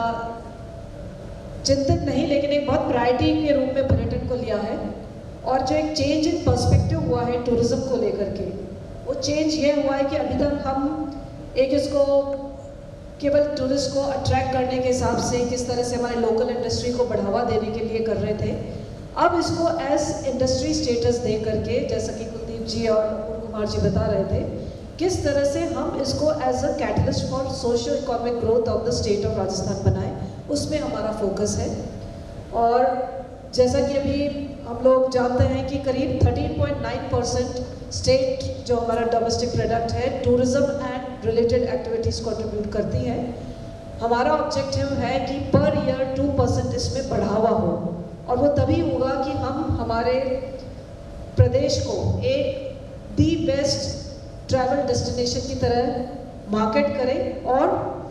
चिंतित नहीं लेकिन एक बहुत प्रायोरिटी के रूप में पर्यटन को लिया है। और जो एक चेंज इन पर्सपेक्टिव हुआ है टूरिज्म को लेकर के, वो चेंज ये हुआ है कि अभी तक हम एक इसको केवल टूरिस्ट को अट्रैक्ट करने के हिसाब से किस तरह से हमारे लोकल इंडस्ट्री को बढ़ावा देने के लिए कर रहे थे। अब इसको एज इंडस्ट्री स्टेटस दे करके, जैसा कि कुलदीप जी और अरुण कुमार जी बता रहे थे, किस तरह से हम इसको as a catalyst for social economic growth of the state of Rajasthan बनाएं, उसमें हमारा फोकस है। और जैसा कि अभी हम लोग जानते हैं कि करीब 13.9% स्टेट जो हमारा डोमेस्टिक प्रोडक्ट है tourism and related activities contribute करती है। हमारा ऑब्जेक्टिव है कि पर ईयर 2% इसमें बढ़ावा हो, और वो तभी होगा कि हम हमारे प्रदेश को एक दी बेस्ट ट्रैवल डेस्टिनेशन की तरह मार्केट करें और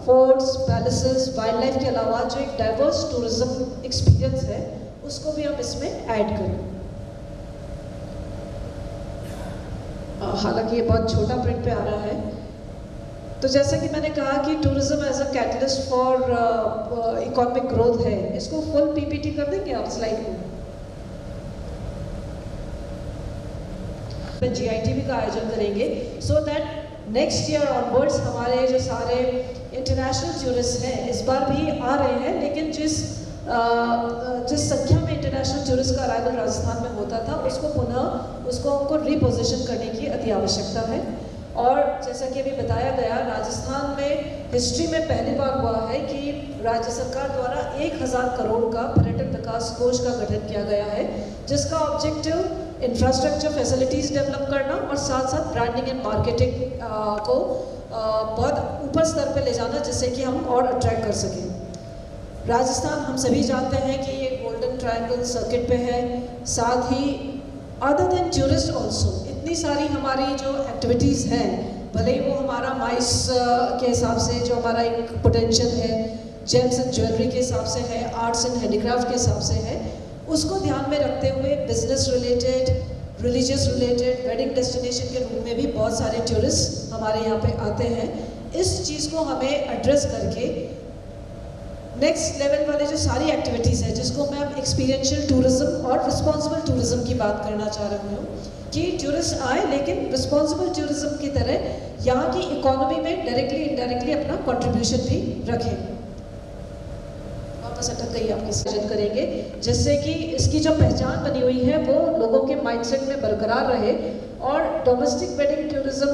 फोर्ट्स, पैलेसेस, वाइल्ड लाइफ के अलावा जो एक डाइवर्स टूरिज्म एक्सपीरियंस है उसको भी हम इसमें ऐड करें। हालांकि ये बहुत छोटा प्रिंट पे आ रहा है। तो जैसा कि मैंने कहा कि tourism as a catalyst for economic growth है, इसको फुल पीपीटी कर देंगे आप स्लाइड में। जीआईटीवी का आयोजन करेंगे so that next year onwards हमारे जो सारे इंटरनेशनल टूरिस्ट हैं इस बार भी आ रहे हैं, लेकिन जिस संख्या में इंटरनेशनल टूरिस्ट का अराइवल राजस्थान में होता था उसको हमको रिपोजिशन करने की अति आवश्यकता है। और जैसा कि अभी बताया गया, राजस्थान में हिस्ट्री में पहली बार हुआ है कि राज्य सरकार द्वारा 1000 करोड़ का पर्यटन विकास कोष का गठन किया गया है, जिसका ऑब्जेक्टिव इंफ्रास्ट्रक्चर फैसिलिटीज़ डेवलप करना और साथ साथ ब्रांडिंग एंड मार्केटिंग को बहुत ऊपर स्तर पे ले जाना, जिससे कि हम और अट्रैक्ट कर सकें। राजस्थान हम सभी जानते हैं कि ये गोल्डन ट्रायंगल सर्किट पे है, साथ ही अदर देन टूरिस्ट ऑल्सो इतनी सारी हमारी जो एक्टिविटीज़ हैं, भले ही वो हमारा माइस के हिसाब से जो हमारा एक पोटेंशियल है, जेम्स एंड ज्वेलरी के हिसाब से है, आर्ट्स एंड हैंडीक्राफ्ट के हिसाब से है, उसको ध्यान में रखते हुए business related, religious related, wedding destination के रूप में भी बहुत सारे टूरिस्ट हमारे यहाँ पे आते हैं। इस चीज़ को हमें एड्रेस करके नेक्स्ट लेवल वाले जो सारी एक्टिविटीज़ है, जिसको मैं अब एक्सपीरियंशियल टूरिज्म और रिस्पॉन्सिबल टूरिज्म की बात करना चाह रही हूँ, कि टूरिस्ट आए लेकिन रिस्पॉन्सिबल टूरिज्म की तरह यहाँ की इकोनॉमी में डायरेक्टली इनडायरेक्टली अपना कंट्रीब्यूशन भी रखें। वापस अटक गई आपकी सजेशन करेंगे, जिससे कि इसकी जो पहचान बनी हुई है वो लोगों के माइंडसेट में बरकरार रहे। और डोमेस्टिक वेडिंग टूरिज्म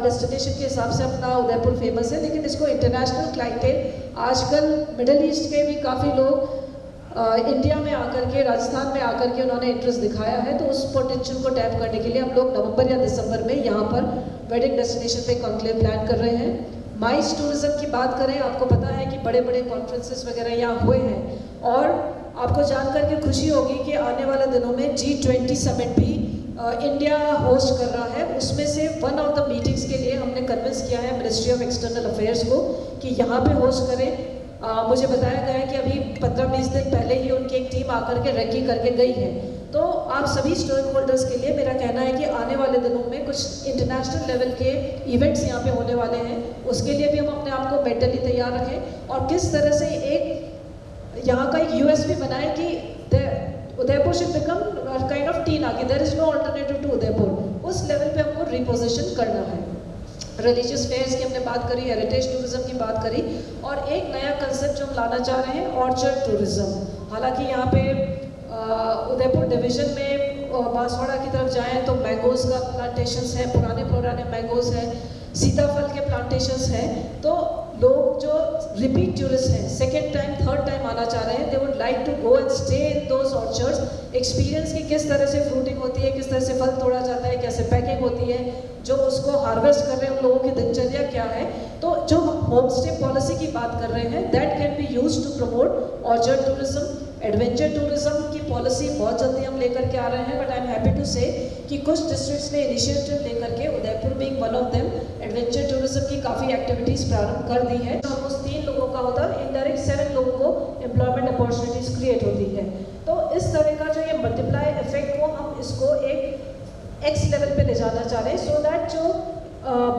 डेस्टिनेशन के हिसाब से अपना उदयपुर फेमस है, लेकिन इसको इंटरनेशनल क्लाइंटेल आजकल मिडिल ईस्ट के भी काफ़ी लोग इंडिया में आकर के, राजस्थान में आकर के उन्होंने इंटरेस्ट दिखाया है। तो उस पोटेंशियल को टैप करने के लिए हम लोग नवंबर या दिसंबर में यहाँ पर वेडिंग डेस्टिनेशन पे कॉन्क्लेव प्लान कर रहे हैं। माइस टूरिज्म की बात करें, आपको पता है कि बड़े बड़े कॉन्फ्रेंसेस वगैरह यहाँ हुए हैं, और आपको जानकर के खुशी होगी कि आने वाले दिनों में G20 समिट भी इंडिया होस्ट कर रहा है। उसमें से वन ऑफ द मीटिंग्स के लिए हमने कन्विंस किया है मिनिस्ट्री ऑफ एक्सटर्नल अफेयर्स को कि यहाँ पे होस्ट करें। मुझे बताया गया है कि अभी 15-20 दिन पहले ही उनकी एक टीम आकर के रेकी करके गई है। तो आप सभी स्टेक होल्डर्स के लिए मेरा कहना है कि आने वाले दिनों में कुछ इंटरनेशनल लेवल के इवेंट्स यहाँ पे होने वाले हैं, उसके लिए भी हम अपने आप को मेंटली तैयार रखें, और किस तरह से एक यहाँ का एक यूएसपी बनाए कि Udaipur should become kind of TINA, कि there is no alternative to Udaipur. उस लेवल पे हमको रिपोजिशन करना है। रिलीजियस फेयर्स की हमने बात करी, हेरिटेज टूरिज्म की बात करी, और एक नया कंसेप्ट जो हम लाना चाह रहे हैं, ऑर्चर्ड टूरिज्म। हालांकि यहाँ पे उदयपुर डिवीजन में बांसवाड़ा की तरफ जाएं तो मैंगोज का प्लांटेशंस है, पुराने मैंगोज हैं, सीताफल के प्लांटेशंस हैं। तो लोग जो रिपीट टूरिस्ट हैं, सेकेंड टाइम थर्ड टाइम आना चाह रहे हैं, they would like to go and stay in those orchards, experience की किस तरह से फ्रूटिंग होती है, किस तरह से फल तोड़ा जाता है, कैसे पैकिंग होती है, जो उसको हार्वेस्ट कर रहे हैं उन लोगों की दिनचर्या क्या है। तो जो होम स्टे पॉलिसी की बात कर रहे हैं, that can be use to promote orchard tourism. Adventure tourism की पॉलिसी बहुत जल्दी हम लेकर के आ रहे हैं, but I am happy to say कि कुछ डिस्ट्रिक्ट्स ने इनिशिएटिव लेकर के, Udaipur being one of them, adventure tourism की काफ़ी एक्टिविटीज़ प्रारंभ कर दी है। ऑलमोस्ट 3 लोगों का होता है, इनडायरेक्ट 7 लोगों को एम्प्लॉयमेंट अपॉर्चुनिटीज़ क्रिएट होती है। तो इस तरह का जो ये मल्टीप्लाई इफेक्ट को हम इसको एक एक्स लेवल पे ले जाना चाह रहे हैं, सो दैट जो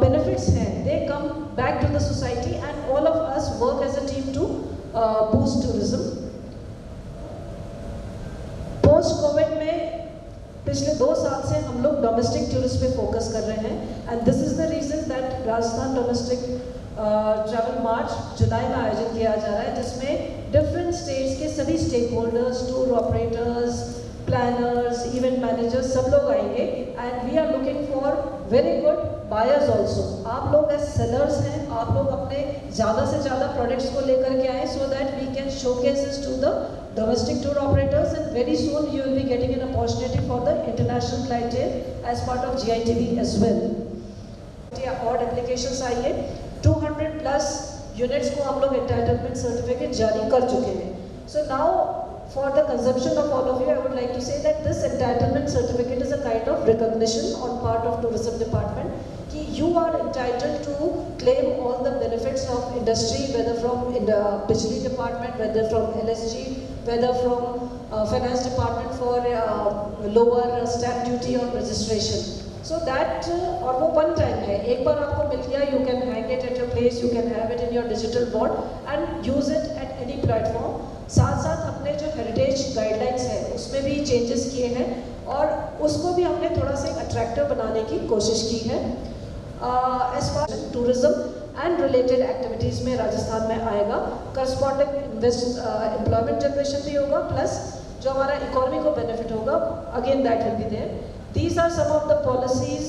बेनिफिट्स हैं they come back to the society and all of us work as a team to boost tourism. Post covid में पिछले 2 साल से हम लोग डोमेस्टिक टूरिस्ट पे फोकस कर रहे हैं, and this is the reason that Rajasthan domestic travel mart जुलाई में आयोजित किया जा रहा है, जिसमें डिफरेंट स्टेट्स के सभी stake holders, tour operators, planners, event managers, सब लोग आएंगे। And we are looking for very good buyers also. आप लोग एज सेलर्स हैं, आप लोग अपने ज़्यादा से ज़्यादा प्रोडक्ट्स को लेकर के आए, so that we can showcase this to the domestic tour operators, and very soon you will be getting an opportunity for the international clientele as part of GITB as well. और applications आई है, 200+ units को हम लोग entitlement certificate जारी कर चुके हैं। So now for the consumption of all of you, I would like to say that this entitlement certificate is a kind of recognition on part of tourism department कि you are entitled to claim all the benefits of industry, whether from in the Bijli department, whether from LSG, whether from finance department for lower stamp duty or registration. So that और वो one time है, एक बार आपको मिल गया, you can hang it at your place, you can have it in your digital board and use it at any platform. साथ साथ अपने जो हेरिटेज गाइडलाइंस है उसमें भी चेंजेस किए हैं, और उसको भी हमने थोड़ा सा अट्रैक्टिव बनाने की कोशिश की है। As far tourism and related activities में राजस्थान में आएगा, करस्पॉन्डिंग एम्प्लॉयमेंट जनरेशन भी होगा, प्लस जो हमारा इकोनॉमी को बेनिफिट होगा, again that will be there. These are some of the policies,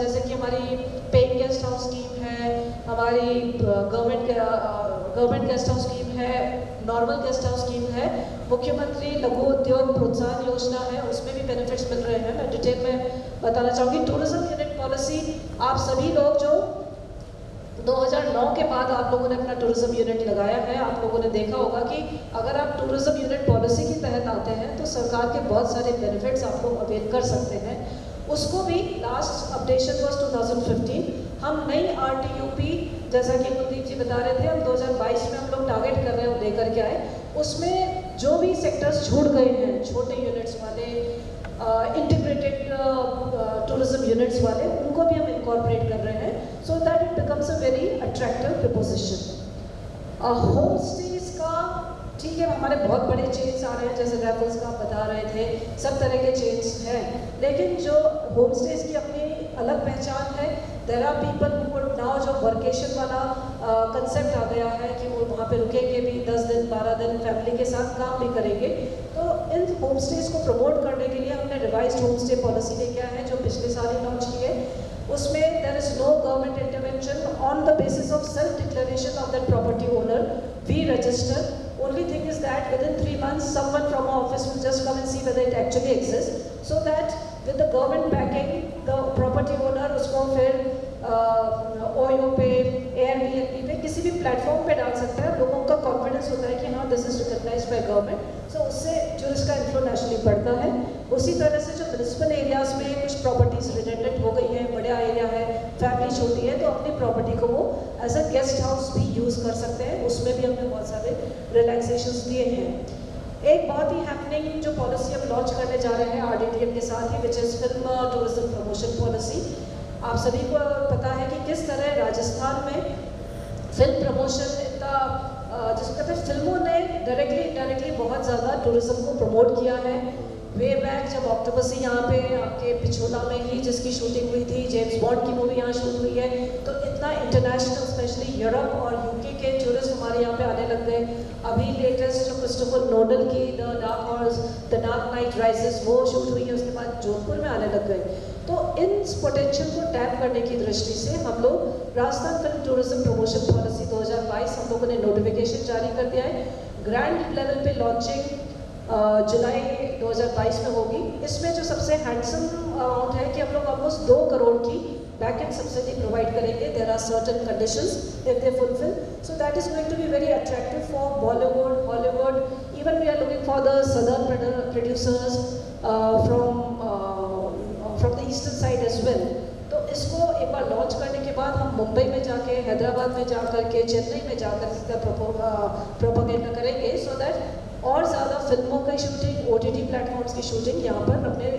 जैसे कि हमारी पेइंग गेस्ट हाउस स्कीम है, हमारी गवर्नमेंट गेस्ट हाउस स्कीम है, नॉर्मल गेस्ट हाउस स्कीम है, मुख्यमंत्री लघु उद्योग प्रोत्साहन योजना है, उसमें भी बेनिफिट्स मिल रहे हैं। मैं डिटेल में बताना चाहूँगी। टूरिज्म यूनिट पॉलिसी, आप सभी लोग जो 2009 के बाद आप लोगों ने अपना टूरिज्म यूनिट लगाया है। आप लोगों ने देखा होगा कि अगर आप टूरिज्म यूनिट पॉलिसी के तहत आते हैं तो सरकार के बहुत सारे बेनिफिट्स आप लोग अवेल कर सकते हैं। उसको भी लास्ट अपडेशन वाज 2015। हम नई RTUP, जैसा कि कुलदीप जी बता रहे थे, हम 2022 में हम लोग टारगेट कर रहे हैं, लेकर के आए। उसमें जो भी सेक्टर्स छूट गए हैं, छोटे यूनिट्स वाले, इंटीग्रेटेड टूरिज्म यूनिट्स वाले, उनको भी हम इनकॉर्पोरेट कर रहे हैं so that it becomes a very attractive preposition. Home stage का ठीक है, हमारे बहुत बड़े चेन्स आ रहे हैं, जैसे रेफल्स का आप बता रहे थे, सब तरह के चेन्स हैं, लेकिन जो होम स्टेज की अपनी अलग पहचान है। There are people who would now, जो वर्केशन वाला कंसेप्ट आ गया है कि वो वहाँ पे रुकेंगे भी 10 दिन 12 दिन, फैमिली के साथ काम भी करेंगे। तो इन होम स्टेज को प्रमोट करने के लिए हमने रिवाइज्ड होम स्टे पॉलिसी लेके आए हैं, जो पिछले साल ही लॉन्च की है। उसमें there is no government intervention on the basis of self declaration of that property owner we register. Only thing is that within 3 months someone from our office will just come and see whether it actually exists, so that with the government backing, the property owner उसको फिर OYO पे, Airbnb पे, किसी भी platform पे डाल सकता है। लोगों का कॉन्फिडेंस होता है कि हाँ this is recognised by government, so उससे टूरिस्ट का इन्फ्लो नेचुरली बढ़ता है। उसी तरह से जो म्युनिसिपल एरियाज में कुछ प्रॉपर्टीज रिडेंडेंट हो गई हैं, बड़ा एरिया है, फैमिली छोटी है, तो अपनी प्रॉपर्टी को वो एज अ गेस्ट हाउस भी यूज़ कर सकते हैं। उसमें भी हमने बहुत सारे रिलैक्सेशंस दिए हैं। एक बहुत ही हैपनिंग जो पॉलिसी हम लॉन्च करने जा रहे हैं RDTM के साथ ही, which is film tourism promotion policy. आप सभी को पता है कि किस तरह राजस्थान में फिल्म प्रमोशन इतना जिसको कहते हैं, फिल्मों ने डायरेक्टली इनडायरेक्टली बहुत ज़्यादा टूरिज्म को प्रमोट किया है। वे बैक जब ऑक्टोपसी यहाँ पे आपके पिछोला में ही जिसकी शूटिंग हुई थी, जेम्स बॉन्ड की मूवी यहाँ शूट हुई है, तो इतना इंटरनेशनल स्पेशली यूरोप और UK के टूरिस्ट हमारे यहाँ पे आने लग गए। अभी लेटेस्ट जो क्रिस्टोफर नोलन की the dark horse, the dark night rises, वो शूट हुई है, उसके बाद जोधपुर में आने लग गए। तो इन पोटेंशियल को टैप करने की दृष्टि से हम लोग Rajasthan film tourism promotion policy 2022 हम लोगों ने नोटिफिकेशन जारी कर दिया है। ग्रैंड लेवल पे लॉन्चिंग जुलाई 2022 में होगी। इसमें जो सबसे हैंडसम अमाउंट है कि हम लोग ऑलमोस्ट 2 करोड़ की बैक एंड सब्सिडी प्रोवाइड करेंगे। There are certain conditions if they fulfil, so that is going to be very attractive for Bollywood, Hollywood, even we are looking for the southern producers from the eastern side as well. तो इसको एक बार launch करने के बाद हम मुंबई में जाके, हैदराबाद में जा करके, चेन्नई में जाकर इसका प्रोपोगेंडा करेंगे, सो दैट और ज़्यादा फिल्मों की शूटिंग, OTT प्लेटफॉर्म्स की शूटिंग यहाँ पर अपने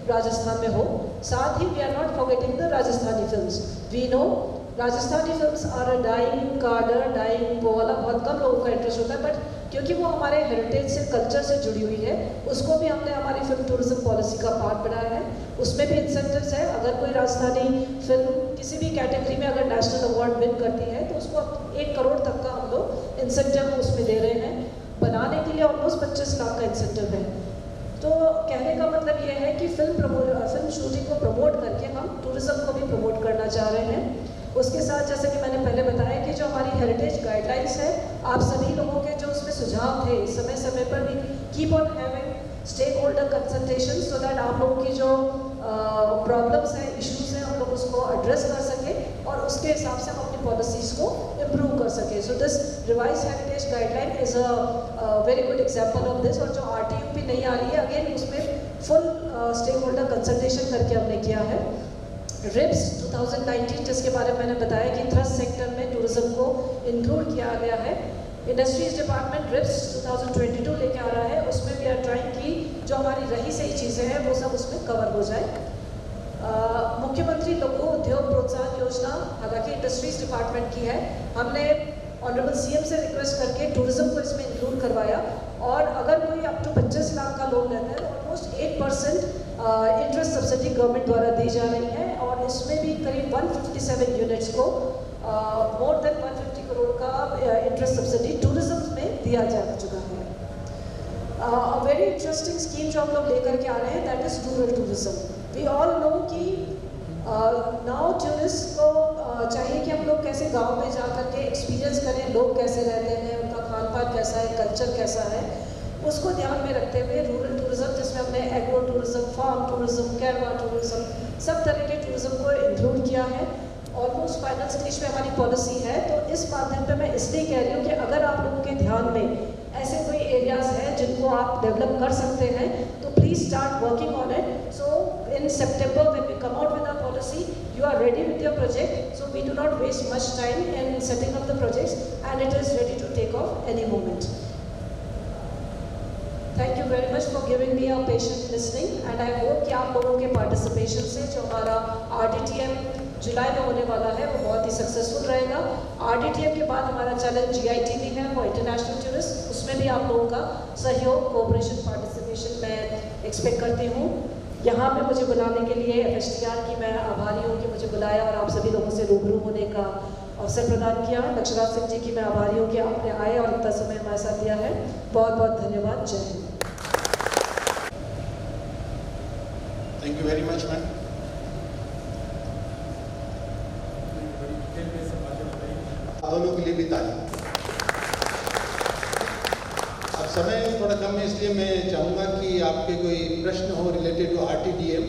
राजस्थान में हो। साथ ही we are not forgetting the Rajasthani films. We know Rajasthani films are a dying cadre, dying, वो वाला बहुत कम लोगों का इंटरेस्ट होता है, बट क्योंकि वो हमारे हेरिटेज से, कल्चर से जुड़ी हुई है, उसको भी हमने हमारी फिल्म टूरिज्म पॉलिसी का पार्ट बनाया है। उसमें भी इंसेंटिव्स है। अगर कोई राजस्थानी फिल्म किसी भी कैटेगरी में अगर नेशनल अवार्ड विन करती है तो उसको 1 करोड़ तक का हम लोग इंसेंटिव उसमें दे रहे हैं। बनाने के लिए ऑलमोस्ट 25 लाख का इंसेंटिव है। तो कहने का मतलब ये है कि फिल्म शूटिंग को प्रमोट करके हम टूरिज्म को भी प्रमोट करना चाह रहे हैं। उसके साथ जैसे कि मैंने पहले बताया कि जो हमारी हेरिटेज गाइडलाइंस है, आप सभी लोगों के जो उसमें सुझाव थे, समय समय पर भी keep on having stake holder consultation, so that आप लोगों की जो प्रॉब्लम्स हैं, इश्यूज हैं, हम लोग उसको एड्रेस कर सकें और उसके हिसाब से हम अपनी पॉलिसीज़ को इम्प्रूव कर सकें। So this revise heritage guideline is a very good example of this. और जो RTUP नहीं आ रही है, अगेन उसमें फुल स्टेक होल्डर कंसल्टेशन करके हमने किया है। RIPS 2019 जिसके बारे में मैंने बताया कि थ्रस्ट सेक्टर में टूरिज्म को इंक्लूड किया गया है। इंडस्ट्रीज डिपार्टमेंट RIPS 2022 लेके आ रहा है। उसमें भी आर ट्राइंग की जो हमारी रही सही चीज़ें हैं वो सब उसमें कवर हो जाए। मुख्यमंत्री लघु उद्योग प्रोत्साहन योजना हालांकि इंडस्ट्रीज डिपार्टमेंट की है, हमने ऑनरेबल CM से रिक्वेस्ट करके टूरिज्म को इसमें इंक्लूड करवाया। और अगर कोई अप टू 25 लाख का लोन लेता है तो ऑलमोस्ट 8% इंटरेस्ट सब्सिडी गवर्नमेंट द्वारा दी जा रही है। और इसमें भी करीब 157 यूनिट्स को मोर देन 150 करोड़ का इंटरेस्ट सब्सिडी टूरिज्म में दिया जा चुका है। अ वेरी इंटरेस्टिंग स्कीम जो हम लोग लेकर के आ रहे हैं, that is rural tourism. We all know कि नाउ टूरिस्ट को चाहिए कि हम लोग कैसे गांव में जा कर के एक्सपीरियंस करें, लोग कैसे रहते हैं, उनका खान पान कैसा है, कल्चर कैसा है, उसको ध्यान में रखते हुए रूरल टूरिज्म जिसमें हमने agro tourism, farm tourism, caravan tourism, सब तरह के टूरिज्म को इंक्लूड किया है। ऑलमोस्ट फाइनल स्टेज पे हमारी पॉलिसी है। तो इस माध्यम पे मैं इसलिए कह रही हूँ कि अगर आप लोगों के ध्यान में ऐसे कोई एरियाज हैं जिनको आप डेवलप कर सकते हैं तो please start working on it. So in September when we come out with our policy, you are ready with your project, so we do not waste much time in setting up the projects and it is ready to take off any moment. Thank you very much for giving me a patient listening and I hope कि आप लोगों के participation से जो हमारा RDTM जुलाई में होने वाला है वो बहुत ही सक्सेसफुल रहेगा। RDTM के बाद हमारा चैलेंज GIT भी है फॉर इंटरनेशनल टूरिस्ट, उसमें भी आप लोगों का सहयोग, कोऑपरेशन, पार्टिसिपेशन मैं एक्सपेक्ट करती हूँ। यहाँ पे मुझे बुलाने के लिए FSTR की मैं आभारी हूँ कि मुझे बुलाया और आप सभी लोगों से रूबरू होने का अवसर प्रदान किया। लक्ष्मण सिंह जी की मैं आभारी हूँ कि आपने आए और इतना समय हमारे साथ दिया है। बहुत बहुत धन्यवाद। जय Hind. Thank you very much ma'am. दोनों के लिए भी ताली। अब समय थोड़ा कम है इसलिए मैं चाहूँगा कि आपके कोई प्रश्न हो रिलेटेड टू RTTM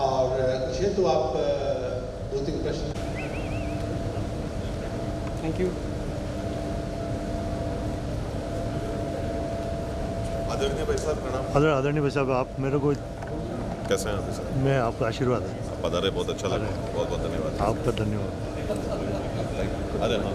और कुछ है तो आप 2-3 प्रश्न। Thank you. आदरणीय भाई साहब प्रणाम। आदरणीय भाई साहब, आप मेरे को कैसे हैं आप साहब? मैं आपका आशीर्वाद है। आप पधारे, बहुत अच्छा लगा, बहुत बहुत धन्यवाद आपका धन्यवाद। अरे हाँ